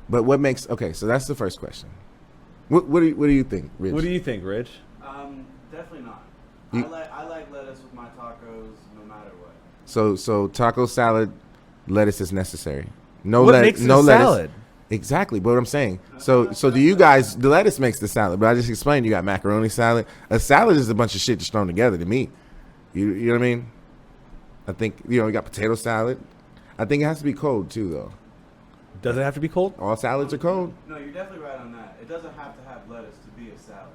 B: But what makes so that's the first question. What do you think, Rich?
A: What do you think, Rich?
C: Definitely not. I like lettuce with my tacos no matter what.
B: So taco salad, lettuce is necessary. No
A: what
B: lettuce.
A: Makes it
B: no
A: a
B: lettuce.
A: Salad?
B: Exactly, but what I'm saying. So do you guys? The lettuce makes the salad, but I just explained. You got macaroni salad. A salad is a bunch of shit just thrown together. To me, you know what I mean. I think you got potato salad. I think it has to be cold too, though.
A: Does it have to be cold?
B: All salads are cold.
C: No, you're definitely right on that. It doesn't have to have lettuce to be a salad.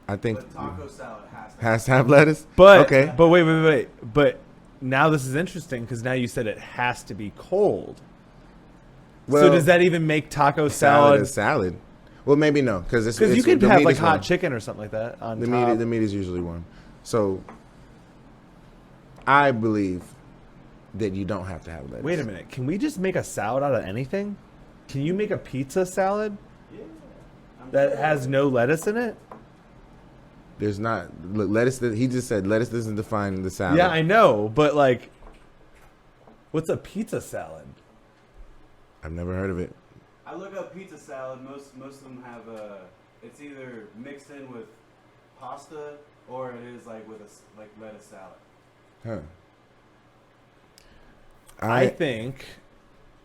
B: I think
C: but taco salad
B: has to have lettuce.
A: But
B: okay.
A: But wait. But now this is interesting because now you said it has to be cold. Well, so does that even make taco salad
B: a salad? Well, maybe no, because
A: you could have like hot chicken or something like that on top.
B: The meat is usually warm. So I believe that you don't have to have lettuce.
A: Wait a minute. Can we just make a salad out of anything? Can you make a pizza salad that has no lettuce in it?
B: There's not lettuce. He just said lettuce doesn't define the salad.
A: Yeah, I know, but like, what's a pizza salad?
B: I've never heard of it.
C: I look up pizza salad. Most of them have it's either mixed in with pasta or it is like with a lettuce salad.
B: Huh.
A: I think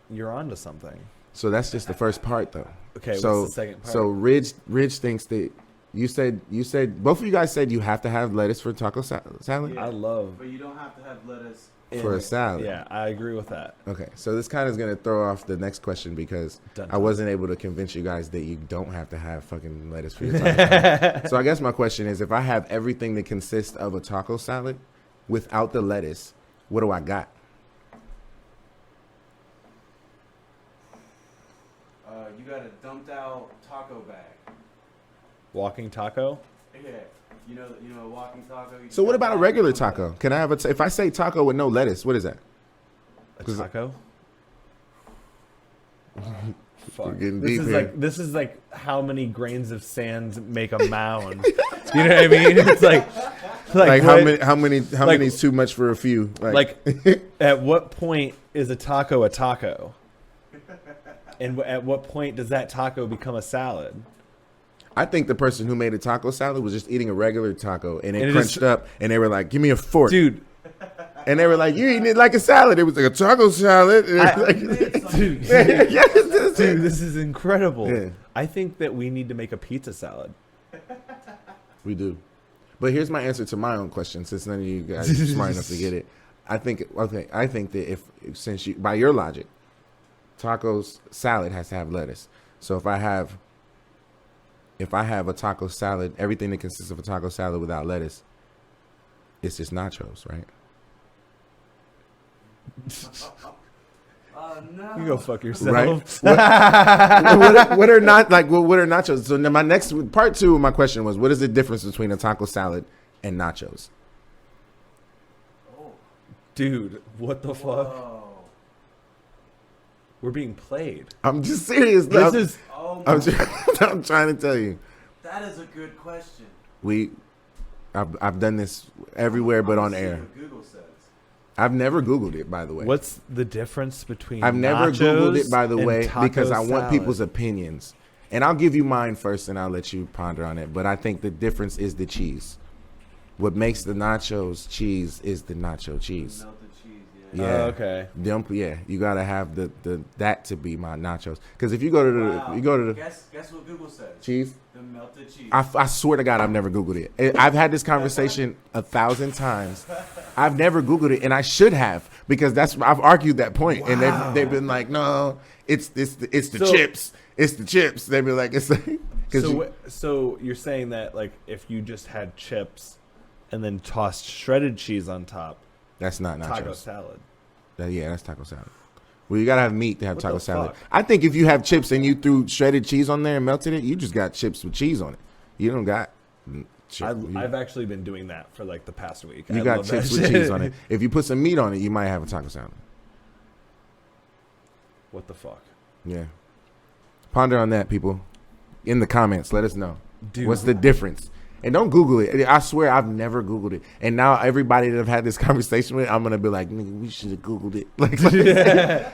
A: you're onto something.
B: So that's just the first part, though.
A: Okay,
B: so,
A: what's the second part?
B: So Ridge thinks that you said both of you guys said you have to have lettuce for taco salad.
C: Yeah,
A: I love.
C: But you don't have to have lettuce
B: For a salad.
A: Yeah, I agree with that.
B: Okay, so this kind of is going to throw off the next question because
A: Dun,
B: I
A: dun.
B: wasn't able to convince you guys that you don't have to have fucking lettuce for your taco salad. So I guess my question is, if I have everything that consists of a taco salad without the lettuce, what do I got?
C: You got a dumped out taco bag.
A: Walking taco?
C: Yeah. You know a walking taco. You
B: So what
C: dump
B: about a
C: out,
B: regular
C: dump
B: taco?
C: out.
B: Can I have if I say taco with no lettuce, what is that?
A: A
B: 'Cause-
A: taco? Fuck.
B: We're getting
A: This
B: deep
A: is
B: here.
A: this is like how many grains of sand make a mound. You know what I mean? It's like
B: Like
A: what-
B: how many
A: like-
B: is too much for a few?
A: like at what point is a taco a taco? And at what point does that taco become a salad?
B: I think the person who made a taco salad was just eating a regular taco and it
A: And it
B: crunched
A: is-
B: up and they were like, "Give me a fork."
A: Dude,
B: And they were like, "You're eating it like a salad." It was like a taco salad. And it was like,
A: dude,
B: yes, that's
A: dude,
B: it.
A: this is incredible.
B: Yeah.
A: I think that we need to make a pizza salad.
B: We do. But here's my answer to my own question, since none of you guys are smart enough to get it. I think that since you, by your logic, tacos salad has to have lettuce. So if I have a taco salad, everything that consists of a taco salad without lettuce, it's just nachos, right?
C: Oh no.
A: You go fuck yourself.
B: Right. What are nachos? So now my next part 2 of my question was, what is the difference between a taco salad and nachos?
C: Oh.
A: Dude, what the fuck?
C: Whoa.
A: We're being played.
B: I'm just serious.
A: This is
C: Oh my.
B: I'm trying to tell you.
C: That is a good question.
B: I've done this everywhere but on
C: Let's see
B: air.
C: what Google says.
B: I've never Googled it, by the way.
A: what's the difference between
B: I've never
A: nachos
B: Googled it, by the
A: and
B: way,
A: taco
B: because I want
A: salad?
B: people's opinions. And I'll give you mine first, and I'll let you ponder on it. But I think the difference is the cheese. What makes the nachos cheese is the nacho cheese.
C: Melted cheese. Yeah.
B: Yeah.
A: Oh, okay.
B: Yeah, you gotta have the that to be my nachos. Because if you go to the
C: Guess what Google says.
B: cheese,
C: The melted cheese.
B: I swear to God, I've never Googled it. I've had this conversation 1,000 times. I've never Googled it, and I should have, because I've argued that point, and they've been like, no, it's the
A: So-
B: chips, it's the chips. They've been like, it's like,
A: So you're saying that like if you just had chips and then tossed shredded cheese on top,
B: that's not
A: taco
B: nachos.
A: salad.
B: Yeah, that's taco salad. Well, you gotta have meat to have
A: What
B: taco
A: the
B: salad.
A: fuck?
B: I think if you have chips and you threw shredded cheese on there and melted it, you just got chips with cheese on it. You don't got.
A: I've actually been doing that for like the past week.
B: You
A: I
B: got
A: love that
B: chips with
A: shit.
B: cheese on it. If you put some meat on it, you might have a taco salad.
A: What the fuck?
B: Yeah. Ponder on that, people. In the comments, let us know.
A: Dude.
B: What's the difference? And don't Google it. I swear I've never Googled it. And now everybody that I've had this conversation with, I'm going to be like, nigga, we should have Googled it.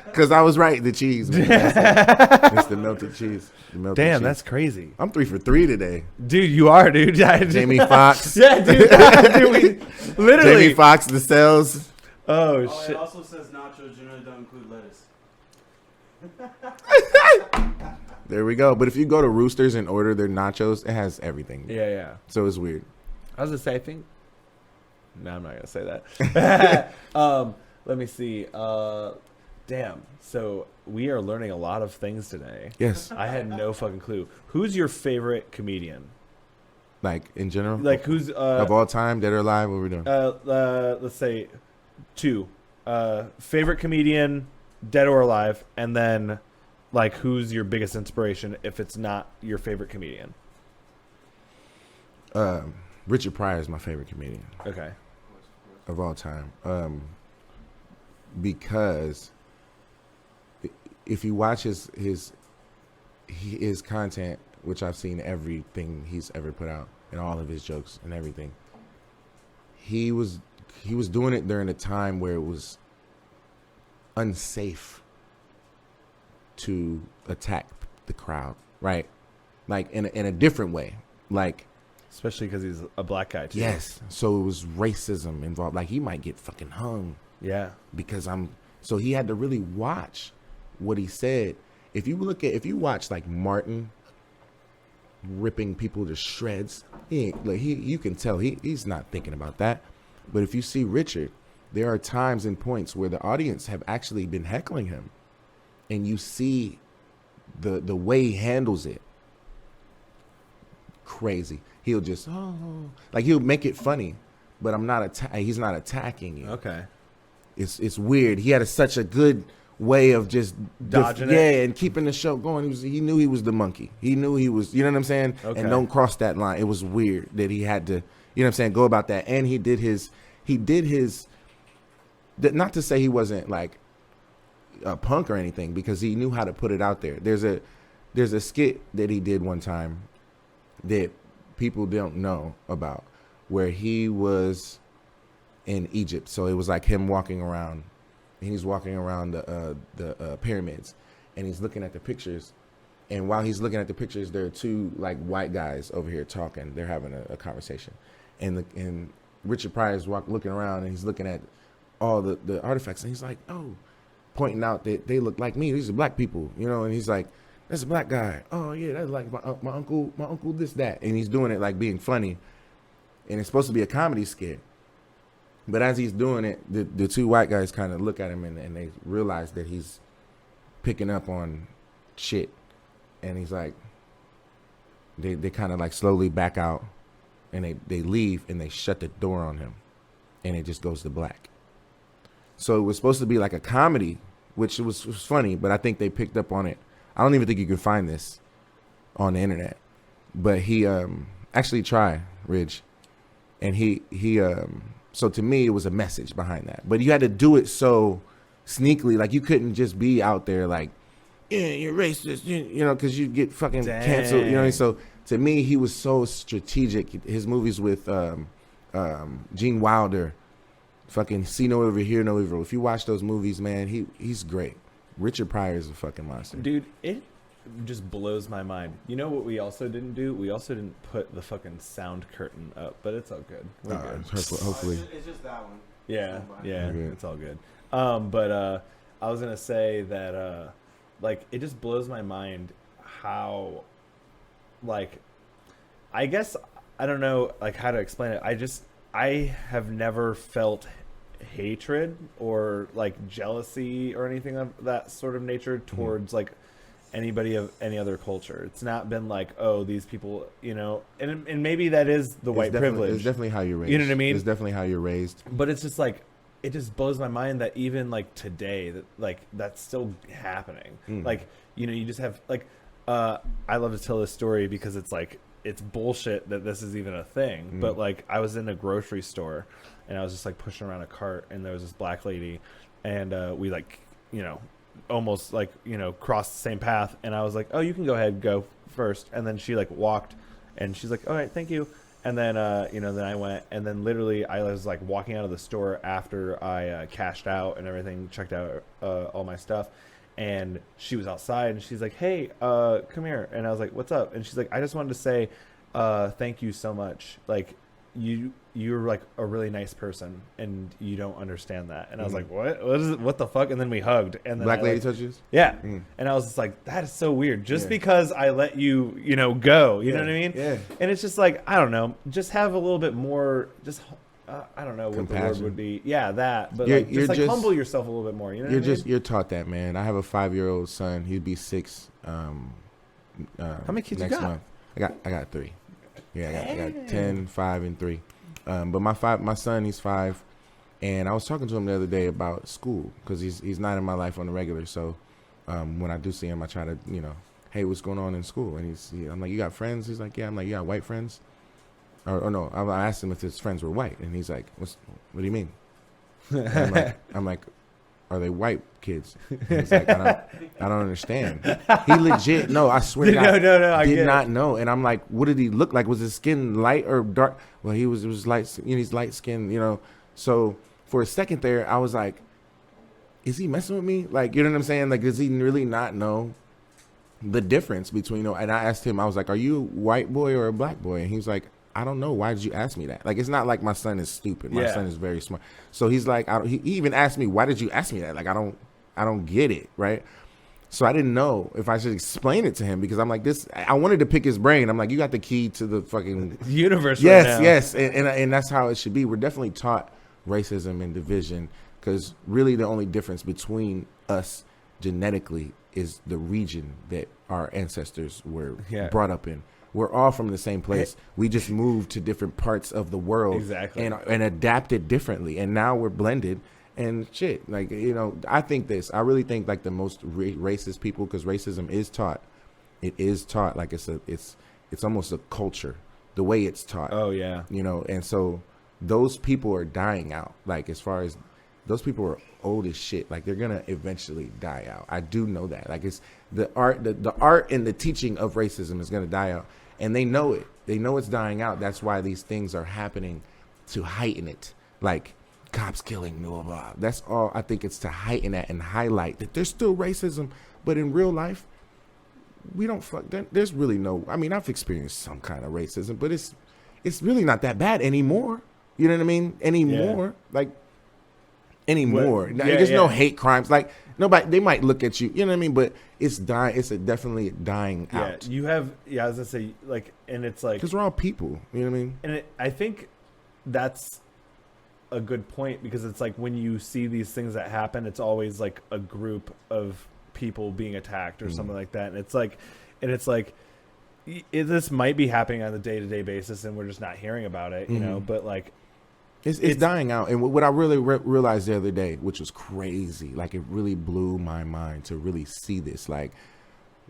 B: Because I was right. The cheese, man. It's the melted cheese. The melted
A: Damn,
B: cheese.
A: that's crazy.
B: I'm 3 for 3 today.
A: Dude, you are, dude.
B: Jamie Foxx.
A: Yeah, dude. Dude, we literally.
B: Jamie Foxx, the cells.
A: Oh,
C: Oh,
A: shit.
C: it also says nachos generally don't include lettuce.
B: There we go. But if you go to Roosters and order their nachos, it has everything.
A: Yeah, yeah.
B: So it's weird.
A: I was gonna say, I think. No, I'm not gonna say that. Let me see. Damn. So we are learning a lot of things today.
B: Yes.
A: I had no fucking clue. Who's your favorite comedian?
B: Like, in general?
A: Like, who's
B: of all time, dead or alive, what we're doing?
A: let's say 2. Favorite comedian, dead or alive, and then like who's your biggest inspiration if it's not your favorite comedian?
B: Richard Pryor is my favorite comedian
A: Okay.
B: of all time. Because if you watch his content, which I've seen everything he's ever put out and all of his jokes and everything, he was doing it during a time where it was unsafe to attack the crowd, right? Like in a different way, like.
A: Especially because he's a black guy too.
B: Yes. So it was racism involved. Like, he might get fucking hung
A: Yeah.
B: because so he had to really watch what he said. If you watch like Martin ripping people to shreds, you can tell he's not thinking about that. But if you see Richard, there are times and points where the audience have actually been heckling him, and you see the way he handles it. Crazy. He'll just like he'll make it funny, but he's not attacking you.
A: Okay.
B: It's weird. He had such a good way of just
A: dodging it.
B: Yeah, and keeping the show going. He knew he was the monkey. He knew he was, you know what I'm saying?
A: Okay.
B: And don't cross that line. It was weird that he had to, you know what I'm saying, go about that. And he did his not to say he wasn't like a punk or anything, because he knew how to put it out there. There's a skit that he did one time that people don't know about, where he was in Egypt. So it was like him walking around, and he's walking around the pyramids, and he's looking at the pictures. And while he's looking at the pictures, there are two like white guys over here talking. They're having a conversation, and Richard Pryor's looking around, and he's looking at all the artifacts, and he's like, oh, pointing out that they look like me. These are black people, you know. And he's like, that's a black guy. Oh yeah, that's like my uncle, this, that. And he's doing it like being funny, and it's supposed to be a comedy skit. But as he's doing it, the two white guys kind of look at him, and they realize that he's picking up on shit. And he's like, they kind of like slowly back out, and they leave, and they shut the door on him, and it just goes to black. So it was supposed to be like a comedy, which was funny, but I think they picked up on it. I don't even think you can find this on the internet. But he actually tried, Ridge, and he so to me, it was a message behind that. But you had to do it so sneakily. Like, you couldn't just be out there like, yeah, you're racist, you know, because you'd get fucking canceled. You know, so to me, he was so strategic. His movies with Gene Wilder, fucking See No Evil, Hear No Evil. If you watch those movies, man, he's great. Richard Pryor is a fucking monster.
A: Dude, it just blows my mind. You know what we also didn't do? We also didn't put the fucking sound curtain up, but it's all good. We're good.
B: Hopefully.
C: It's just that one.
A: Yeah,
B: Okay.
A: it's all good. But I was gonna say that like, it just blows my mind how, like, I guess I don't know like how to explain it. I have never felt hatred or like jealousy or anything of that sort of nature towards like anybody of any other culture. It's not been like, oh, these people, you know, and maybe that is the white privilege.
B: It's definitely how you're raised.
A: You know what I mean?
B: It's definitely how you're raised.
A: But it's just like, it just blows my mind that even like today, that like that's still happening. Like, you know, you just have like, I love to tell this story because it's like, it's bullshit that this is even a thing. But like, I was in a grocery store and I was just like pushing around a cart, and there was this black lady, and we like, you know, almost like, you know, crossed the same path, and I was like, oh, you can go first. And then she like walked, and she's like, all right, thank you. And then you know, then I went, and then literally I was like walking out of the store after I cashed out and everything, checked out all my stuff, and she was outside, and she's like, hey, come here. And I was like, what's up? And she's like, I just wanted to say thank you so much. Like, you're like a really nice person, and you don't understand that. And I was like, what the fuck? And then we hugged, and then
B: Black lady touched you?
A: Yeah. And I was just like, that is so weird. Just because I let you, you know, go, you know what I mean?
B: Yeah.
A: And it's just like, I don't know, just have a little bit more, just I don't know what the word
B: Compassion.
A: would be. Yeah, that. But
B: You're-
A: like,
B: you're
A: just
B: just-
A: humble yourself a little bit more. You know what I mean?
B: You're taught that, man. I have a 5-year-old son. He'd be 6.
A: How many kids you
B: next
A: got?
B: month. I got 3. Yeah, I got 10, 5, and 3. But my son, he's 5, and I was talking to him the other day about school, because he's not in my life on the regular. So when I do see him, I try to, you know, hey, what's going on in school? And I'm like, you got friends? He's like, yeah. I'm like, you got white friends? Or no, I asked him if his friends were white, and he's like, what do you mean? I'm like, are they white kids? And he's like, I don't understand. He legit, no, I swear to God,
A: No, I
B: did
A: get
B: not know. And I'm like, what did he look like? Was his skin light or dark? Well, it was light, you know, he's light skinned, you know. So for a second there, I was like, is he messing with me? Like, you know what I'm saying? Like, does he really not know the difference between, you know? And I asked him, I was like, are you a white boy or a black boy? And he was like, I don't know. Why did you ask me that? Like, it's not like my son is stupid. My son is very smart. So he's like, he even asked me, why did you ask me that? Like, I don't get it, right? So I didn't know if I should explain it to him, because I'm like, I wanted to pick his brain. I'm like, you got the key to the fucking
A: universe.
B: Yes,
A: right now.
B: yes. And that's how it should be. We're definitely taught racism and division, because really the only difference between us genetically is the region that our ancestors were brought up in. We're all from the same place. We just moved to different parts of the world and adapted differently. And now we're blended and shit. Like, you know, I really think like the most racist people, because racism is taught. It is taught like it's almost a culture, the way it's taught.
A: Oh, yeah.
B: You know, and so those people are dying out. Like, as far as those people are old as shit. Like, they're going to eventually die out. I do know that. Like, it's the art and the teaching of racism is going to die out. And they know it. They know it's dying out. That's why these things are happening, to heighten it. Like, cops killing, blah, blah. That's all. I think it's to heighten that and highlight that there's still racism. But in real life, we don't fuck. There's really no. I mean, I've experienced some kind of racism, but it's really not that bad anymore. You know what I mean? Anymore. Like, anymore. There's no hate crimes. Like, nobody, they might look at you, you know what I mean? But it's dying. It's definitely dying out.
A: You have, I was gonna say, like, and it's like,
B: because we're all people, you know what I mean?
A: And I think that's a good point, because it's like when you see these things that happen, it's always like a group of people being attacked or something like that. And it's like, this might be happening on a day-to-day basis and we're just not hearing about it, you know, but like,
B: It's dying out. And what I really realized the other day, which was crazy, like, it really blew my mind to really see this. Like,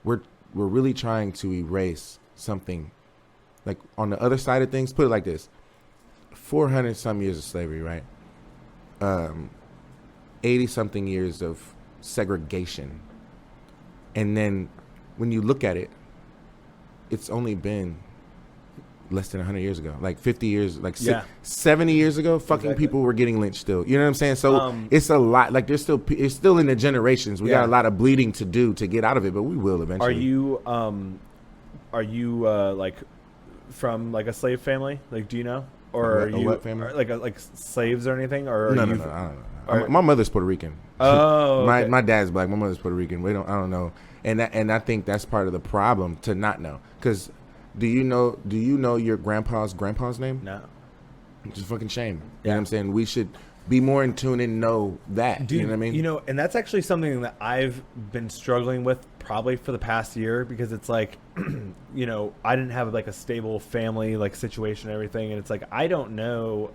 B: we're really trying to erase something. Like, on the other side of things, put it like this: 400 some years of slavery, right? 80 something years of segregation, and then when you look at it, it's only been less than 100 years ago, like 50 years, like 70 years ago, fucking people were getting lynched still. You know what I'm saying? So it's a lot. Like, it's still in the generations. We got a lot of bleeding to do to get out of it, but we will eventually.
A: Are you like from like a slave family? Like, do you know? Or are you
B: what family?
A: Like slaves or anything? Or
B: no, I don't know. My mother's Puerto Rican.
A: Oh, okay.
B: My dad's black. My mother's Puerto Rican. I don't know. And I think that's part of the problem, to not know. Because do you know your grandpa's name?
A: No.
B: It's a fucking shame. You know what I'm saying? We should be more in tune and know that.
A: Dude,
B: you know what I mean?
A: You know, and that's actually something that I've been struggling with probably for the past year, because it's like, you know, I didn't have like a stable family like situation and everything, and it's like I don't know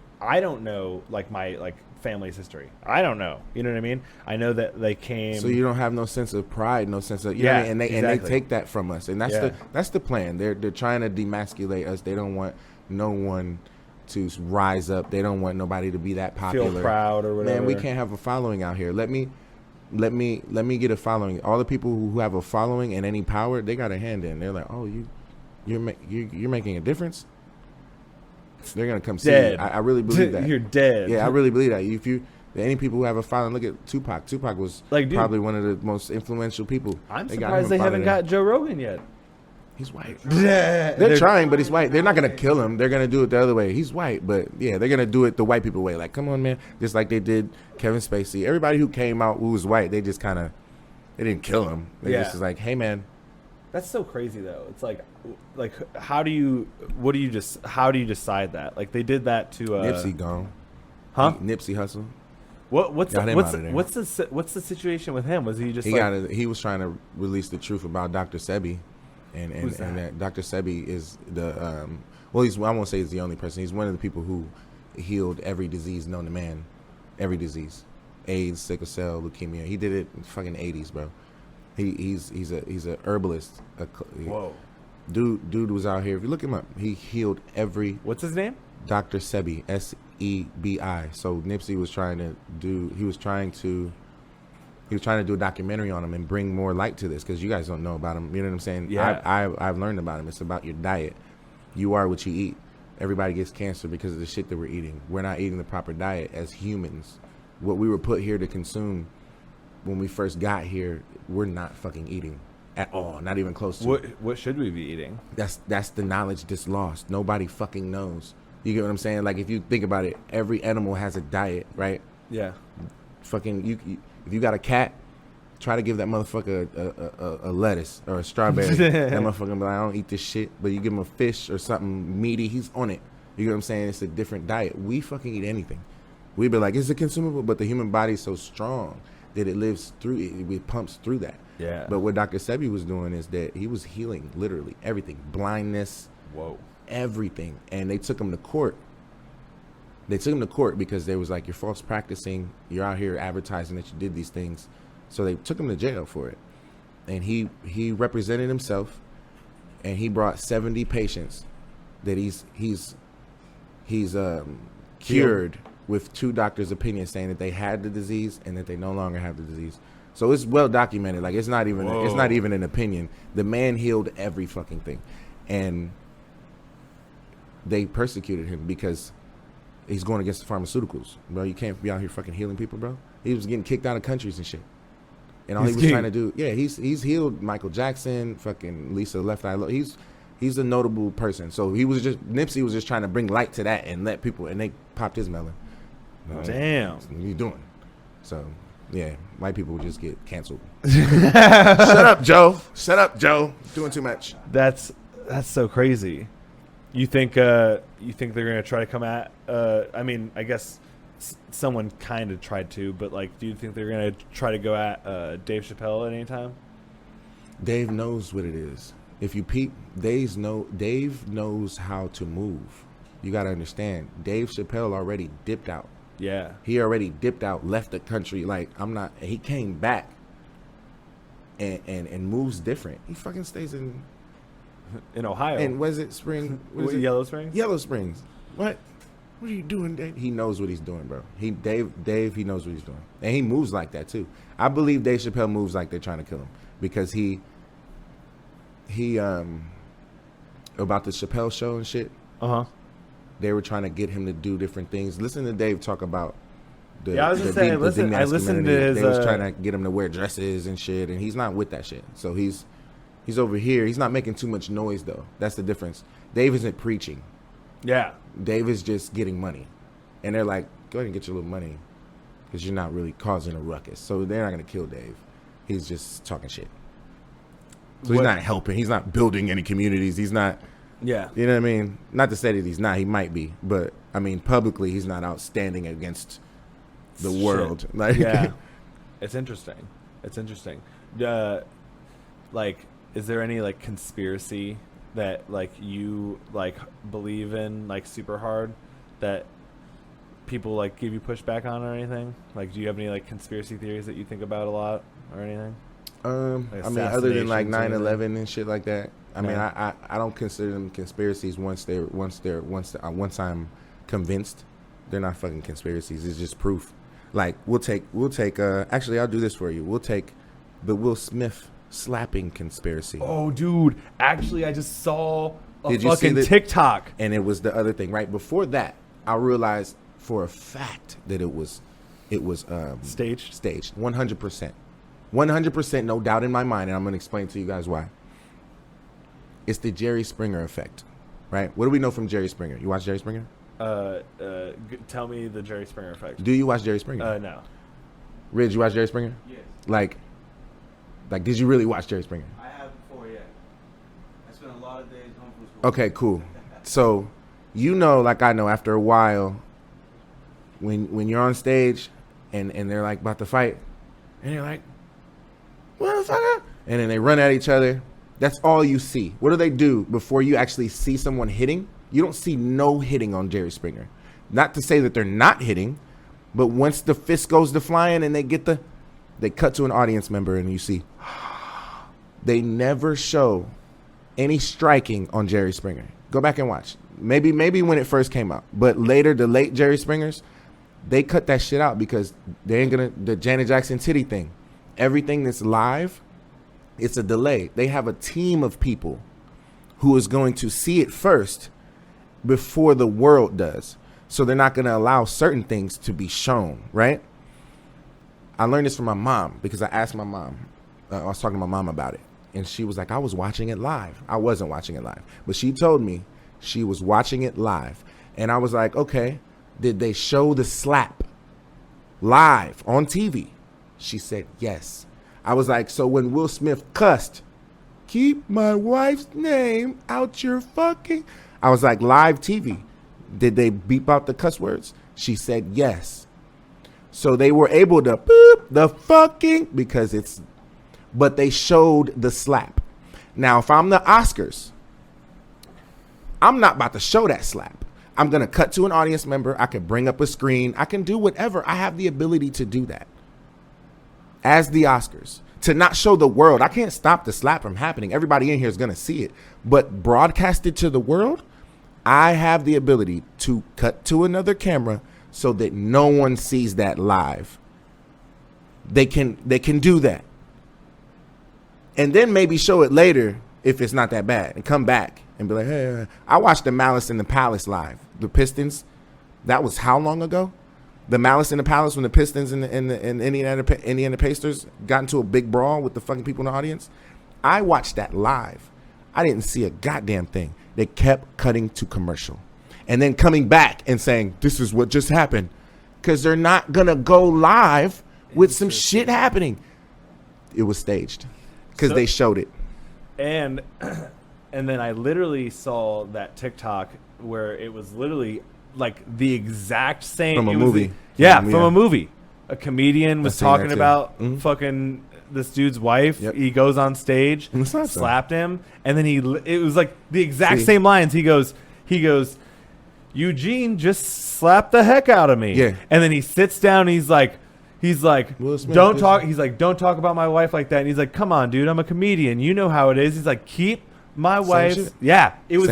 A: like my like family's history. I don't know. You know what I mean? I know that they came.
B: So you don't have no sense of pride, no sense of, you know what I mean? And they take that from us, and that's the plan. They're trying to demasculate us. They don't want no one to rise up. They don't want nobody to be that popular,
A: feel proud or whatever.
B: Man, we can't have a following out here. Let me get a following. All the people who have a following and any power, they got a hand in. They're like, oh, you're making a difference. They're gonna come see you. I really believe that.
A: You're dead.
B: Yeah, I really believe that. If any people who have a following, look at Tupac. Tupac was like, probably one of the most influential people.
A: I'm surprised they haven't got Joe Rogan yet.
B: He's white. They're trying, but he's white. They're not gonna kill him. They're gonna do it the other way. He's white, but yeah, they're gonna do it the white people way. Like, come on, man. Just like they did Kevin Spacey. Everybody who came out who was white, they just kind of, they didn't kill him. They just was like, hey, man.
A: That's so crazy though. It's like how do you decide that? Like, they did that to
B: Nipsey gone.
A: Huh?
B: Nipsey Hussle.
A: What's the situation with him? Was he just
B: he was trying to release the truth about Dr. Sebi, and that Dr. Sebi is the I won't say he's the only person. He's one of the people who healed every disease known to man, every disease, AIDS, sickle cell, leukemia. He did it in fucking 80s, bro. He's a herbalist.
A: Whoa.
B: Dude was out here. If you look him up, he healed every.
A: What's his name?
B: Dr. Sebi, Sebi. So Nipsey was trying to do a documentary on him and bring more light to this, because you guys don't know about him. You know what I'm saying?
A: Yeah.
B: I've learned about him. It's about your diet. You are what you eat. Everybody gets cancer because of the shit that we're eating. We're not eating the proper diet as humans. What we were put here to consume when we first got here, we're not fucking eating at all. Not even close to.
A: What should we be eating?
B: That's the knowledge that's lost. Nobody fucking knows. You get what I'm saying? Like, if you think about it, every animal has a diet, right?
A: Yeah.
B: Fucking if you got a cat, try to give that motherfucker a lettuce or a strawberry. That motherfucker be like, I don't eat this shit. But you give him a fish or something meaty, he's on it. You get what I'm saying? It's a different diet. We fucking eat anything. We'd be like, it's a consumable, but the human body's so strong that it lives through it pumps through that.
A: Yeah.
B: But what Dr. Sebi was doing is that he was healing literally everything, blindness,
A: Whoa.
B: everything. And they took him to court. They took him to court because they was like, you're false practicing. You're out here advertising that you did these things. So they took him to jail for it. And he represented himself, and he brought 70 patients that he's cured with 2 doctors' opinions saying that they had the disease and that they no longer have the disease. So it's well documented. Like it's not even an opinion. The man healed every fucking thing, and they persecuted him because he's going against the pharmaceuticals, bro. You can't be out here fucking healing people, bro. He was getting kicked out of countries and shit. And all he was trying to do, he's healed Michael Jackson, fucking Lisa Left Eye. He's a notable person. So Nipsey was just trying to bring light to that and let people, and they popped his melon.
A: Damn.
B: What are you doing? So, yeah, white people would just get canceled. Shut up, Joe. Shut up, Joe. Doing too much.
A: That's so crazy. You think they're gonna try to come at? I mean, I guess someone kind of tried to, but like, do you think they're gonna try to go at Dave Chappelle at any time?
B: Dave knows what it is. If you peep, Dave knows how to move. You got to understand. Dave Chappelle already dipped out.
A: Yeah.
B: He already dipped out, left the country. Like, he came back and moves different. He fucking stays in
A: Ohio.
B: And was it Spring?
A: Yellow Springs?
B: Yellow Springs. What are you doing, Dave? He knows what he's doing, bro. Dave, he knows what he's doing. And he moves like that, too. I believe Dave Chappelle moves like they're trying to kill him. Because he about the Chappelle show and shit.
A: Uh-huh.
B: They were trying to get him to do different things. Listen to Dave talk about
A: I was just saying, I listened to his...
B: They was trying to get him to wear dresses and shit, and he's not with that shit. So he's over here. He's not making too much noise, though. That's the difference. Dave isn't preaching.
A: Yeah.
B: Dave is just getting money. And they're like, go ahead and get your little money because you're not really causing a ruckus. So they're not going to kill Dave. He's just talking shit. So he's not helping. He's not building any communities. He's not...
A: Yeah.
B: You know what I mean? Not to say that he's not. He might be. But, I mean, publicly, he's not outstanding against the world. Like,
A: yeah. It's interesting. Like, is there any, like, conspiracy that, like, you, like, believe in, like, super hard that people, like, give you pushback on or anything? Like, do you have any, like, conspiracy theories that you think about a lot or anything?
B: Like I mean, other than, like, 9/11 and shit like that. I mean, I don't consider them conspiracies once I'm convinced they're not fucking conspiracies. It's just proof. Like, we'll take actually, I'll do this for you. We'll take the Will Smith slapping conspiracy.
A: Oh, dude. Actually, I just saw
B: Did you see
A: fucking TikTok.
B: And it was the other thing. Right before that, I realized for a fact that it was
A: Staged?
B: Staged. 100%. 100%, no doubt in my mind, and I'm going to explain to you guys why. It's the Jerry Springer effect, right? What do we know from Jerry Springer? You watch Jerry Springer?
A: Tell me the Jerry Springer effect.
B: Do you watch Jerry Springer?
A: No.
B: Ridge, you watch Jerry Springer?
C: Yes.
B: Like, did you really watch Jerry Springer?
C: I have before, yeah. I spent a lot of days home from school.
B: Okay, cool. So, you know, like I know, after a while, when you're on stage and they're like about to fight, and you're like, motherfucker, and then they run at each other. That's all you see. What do they do before you actually see someone hitting? You don't see no hitting on Jerry Springer. Not to say that they're not hitting, but once the fist goes to flying and they cut to an audience member and you see, they never show any striking on Jerry Springer. Go back and watch. Maybe when it first came out, but later, the late Jerry Springers, they cut that shit out because they ain't gonna, the Janet Jackson titty thing. Everything that's live, it's a delay. They have a team of people who is going to see it first before the world does. So they're not going to allow certain things to be shown, right? I learned this from my mom because I asked my mom. I was talking to my mom about it. And she was like, I was watching it live. I wasn't watching it live. But she told me she was watching it live. And I was like, okay, did they show the slap live on TV? She said, yes. I was like, so when Will Smith cussed, keep my wife's name out your fucking... I was like, live TV. Did they beep out the cuss words? She said, yes. So they were able to boop the fucking because it's, but they showed the slap. Now, if I'm the Oscars, I'm not about to show that slap. I'm going to cut to an audience member. I can bring up a screen. I can do whatever. I have the ability to do that. As the Oscars, to not show the world, I can't stop the slap from happening. Everybody in here is going to see it. But broadcast it to the world, I have the ability to cut to another camera so that no one sees that live. They can do that. And then maybe show it later if it's not that bad and come back and be like, hey, I watched the Malice in the Palace live. The Pistons, that was how long ago? The Malice in the Palace when the Pistons and the Indiana Pacers got into a big brawl with the fucking people in the audience. I watched that live. I didn't see a goddamn thing. They kept cutting to commercial and then coming back and saying, this is what just happened. Because they're not going to go live with some shit happening. It was staged because they showed it.
A: And then I literally saw that TikTok where it was literally like the exact same.
B: From a movie.
A: From a movie. A comedian was talking about fucking this dude's wife.
B: Yep.
A: He goes on stage, slapped him, and then it was like the exact same lines. He goes, Eugene just slapped the heck out of me.
B: Yeah.
A: And then he sits down and he's like, don't talk. He's like, don't talk about my wife like that. And he's like, come on, dude, I'm a comedian. You know how it is. He's like, keep my wife. Yeah, it was.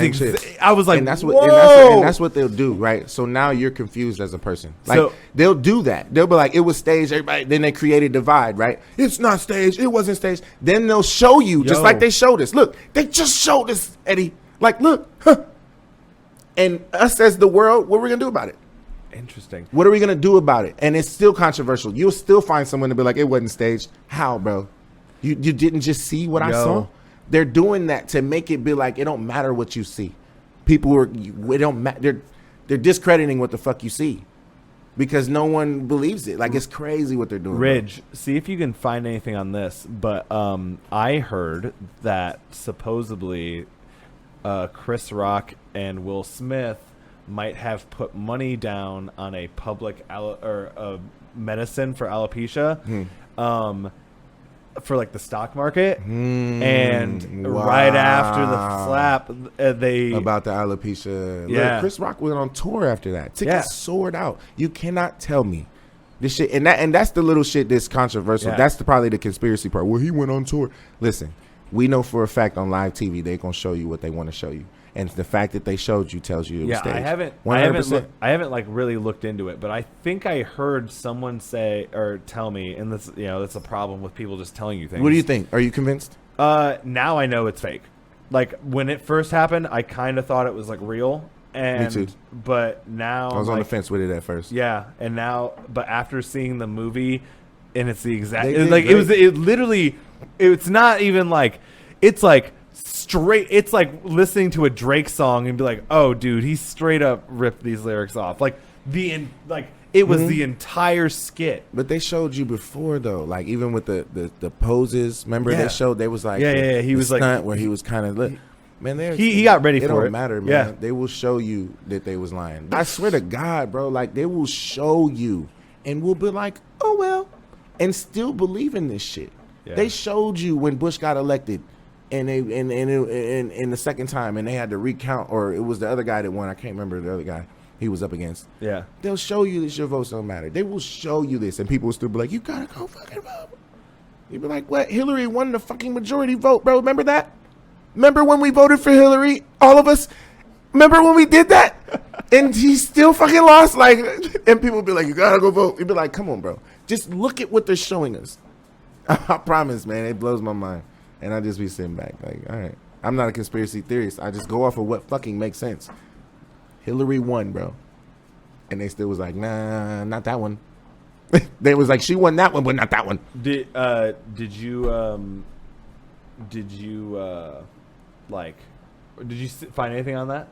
A: I was like,
B: and that's what,
A: whoa.
B: and that's what they'll do, right? So now you're confused as a person. Like they'll do that. They'll be like, it was staged. Everybody. Then they create a divide, right? It's not staged. It wasn't staged. Then they'll show you just like they showed us. Look, they just showed us, Eddie. Like, look, and us as the world, what are we gonna do about it?
A: Interesting.
B: What are we gonna do about it? And it's still controversial. You'll still find someone to be like, it wasn't staged. How, bro? You didn't just see what I saw? They're doing that to make it be like it don't matter what you see. People they're discrediting what the fuck you see because no one believes it. Like it's crazy what they're doing.
A: Ridge, see if you can find anything on this. But I heard that supposedly Chris Rock and Will Smith might have put money down on a public medicine for alopecia. For like the stock market, and right after the slap, they
B: about the alopecia.
A: Yeah,
B: look, Chris Rock went on tour after that. Tickets soared out. You cannot tell me this shit, and that's the little shit that's controversial. Yeah. That's probably the conspiracy part. Well, he went on tour. Listen, we know for a fact on live TV they're gonna show you what they want to show you. And the fact that they showed you tells you it was staged.
A: I haven't like really looked into it, but I think I heard someone say or tell me, and this, that's a problem with people just telling you things.
B: What do you think? Are you convinced?
A: Now I know it's fake. Like when it first happened, I kind of thought it was like real. And,
B: me too.
A: But now
B: I was on the fence with it at first.
A: Yeah, and now, but after seeing the movie, and it's the exact, it's not even like, it's like. Straight, it's like listening to a Drake song and be like, "Oh, dude, he straight up ripped these lyrics off." Like it was the entire skit.
B: But they showed you before though, like even with the poses. Remember they showed they was like
A: he was like
B: where he was kind of man.
A: He got ready for it.
B: It don't matter, man. Yeah. They will show you that they was lying. I swear to God, bro. Like they will show you, and we'll be like, "Oh well," and still believe in this shit. Yeah. They showed you when Bush got elected. And they in the second time, and they had to recount, or it was the other guy that won. I can't remember the other guy he was up against. Yeah, they'll show you that your votes don't matter. They will show you this, and people will still be like, "You gotta go fucking vote." You'd be like, "What? Hillary won the fucking majority vote, bro. Remember that? Remember when we voted for Hillary? All of us. Remember when we did that? And he still fucking lost. Like, and people would be like, "You gotta go vote." You'd be like, "Come on, bro. Just look at what they're showing us." I promise, man. It blows my mind. And I just be sitting back like, all right. I'm not a conspiracy theorist. I just go off of what fucking makes sense. Hillary won, bro. And they still was like, nah, not that one. They was like, she won that one, but not that one.
A: Did you find anything on that?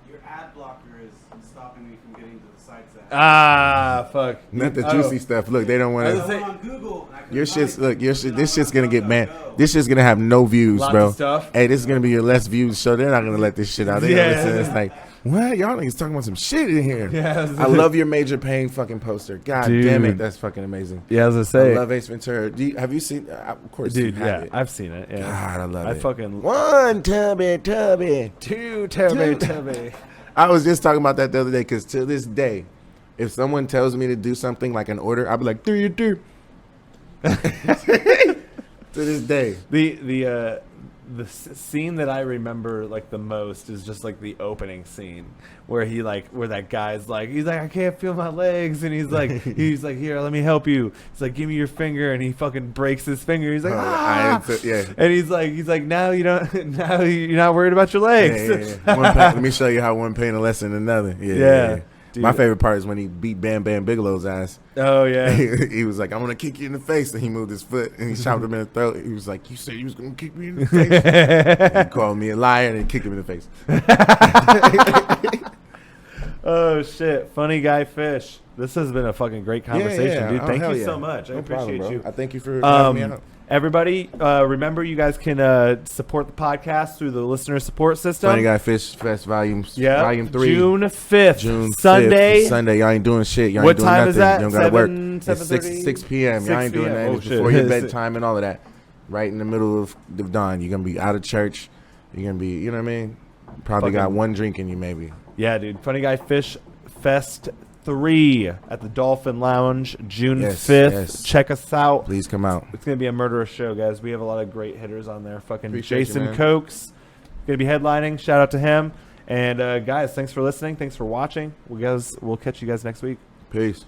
C: Your ad blocker is stopping me from getting to the sites that
A: fuck.
B: Not the juicy stuff. Look, they don't want to.
C: On Google.
B: Your shit's this shit's gonna get banned. This shit's gonna have no views,
A: lots
B: bro.
A: Of stuff.
B: Hey, this is gonna be your less views show. They're not gonna let this shit out. It's like What? Y'all niggas talking about some shit in here.
A: Yeah,
B: I love your Major Payne fucking poster. God damn it, that's fucking amazing.
A: Yeah, as I say,
B: I love Ace Ventura. Have you seen? Of course,
A: dude.
B: you have
A: Yeah,
B: it.
A: I've seen it. Yeah.
B: God, I love it.
A: I fucking
B: One tubby.
A: 2 Tubby.
B: I was just talking about that the other day because to this day, if someone tells me to do something like an order, I'll be like, do you do? To this day.
A: The scene that I remember like the most is just like the opening scene where where that guy's like, he's like, I can't feel my legs, and he's like here, let me help you. He's like, give me your finger, and he fucking breaks his finger. He's like,
B: yeah.
A: And he's like, now you don't, now you're not worried about your legs.
B: Yeah. Let me show you how one pain a lesson another. Yeah.
A: Dude.
B: My favorite part is when he beat Bam Bam Bigelow's ass.
A: Oh yeah.
B: He was like, I'm gonna kick you in the face, and he moved his foot and he shot him in the throat. He was like, you said you was gonna kick me in the face. He called me a liar and then kicked him in the face.
A: Oh shit, Funny Guy Fish. This has been a fucking great conversation, dude. Thank you so much. I appreciate you.
B: I thank you for having me out.
A: Everybody, remember you guys can support the podcast through the listener support system.
B: Funny Guy Fish Fest Volume 3.
A: June 5th. Sunday.
B: Sunday. Y'all ain't doing shit. Y'all
A: What
B: ain't doing
A: time
B: nothing.
A: is that?
B: You don't gotta work.
A: 7:30?
B: It's 6 p.m. Y'all ain't doing that.
A: Oh,
B: It's
A: shit.
B: before your bedtime and all of that. Right in the middle of the dawn. You're gonna be out of church. You're gonna be, you know what I mean? Probably got one drink in you maybe.
A: Yeah, dude. Funny Guy Fish Fest 3 at the Dolphin Lounge, June 5th.
B: Yes.
A: Check us out.
B: Please come out.
A: It's going to be a murderous show, guys. We have a lot of great hitters on there. Fucking
B: Appreciate
A: Jason
B: you, man.
A: Cokes going to be headlining. Shout out to him. And guys, thanks for listening. Thanks for watching. We'll catch you guys next week.
B: Peace.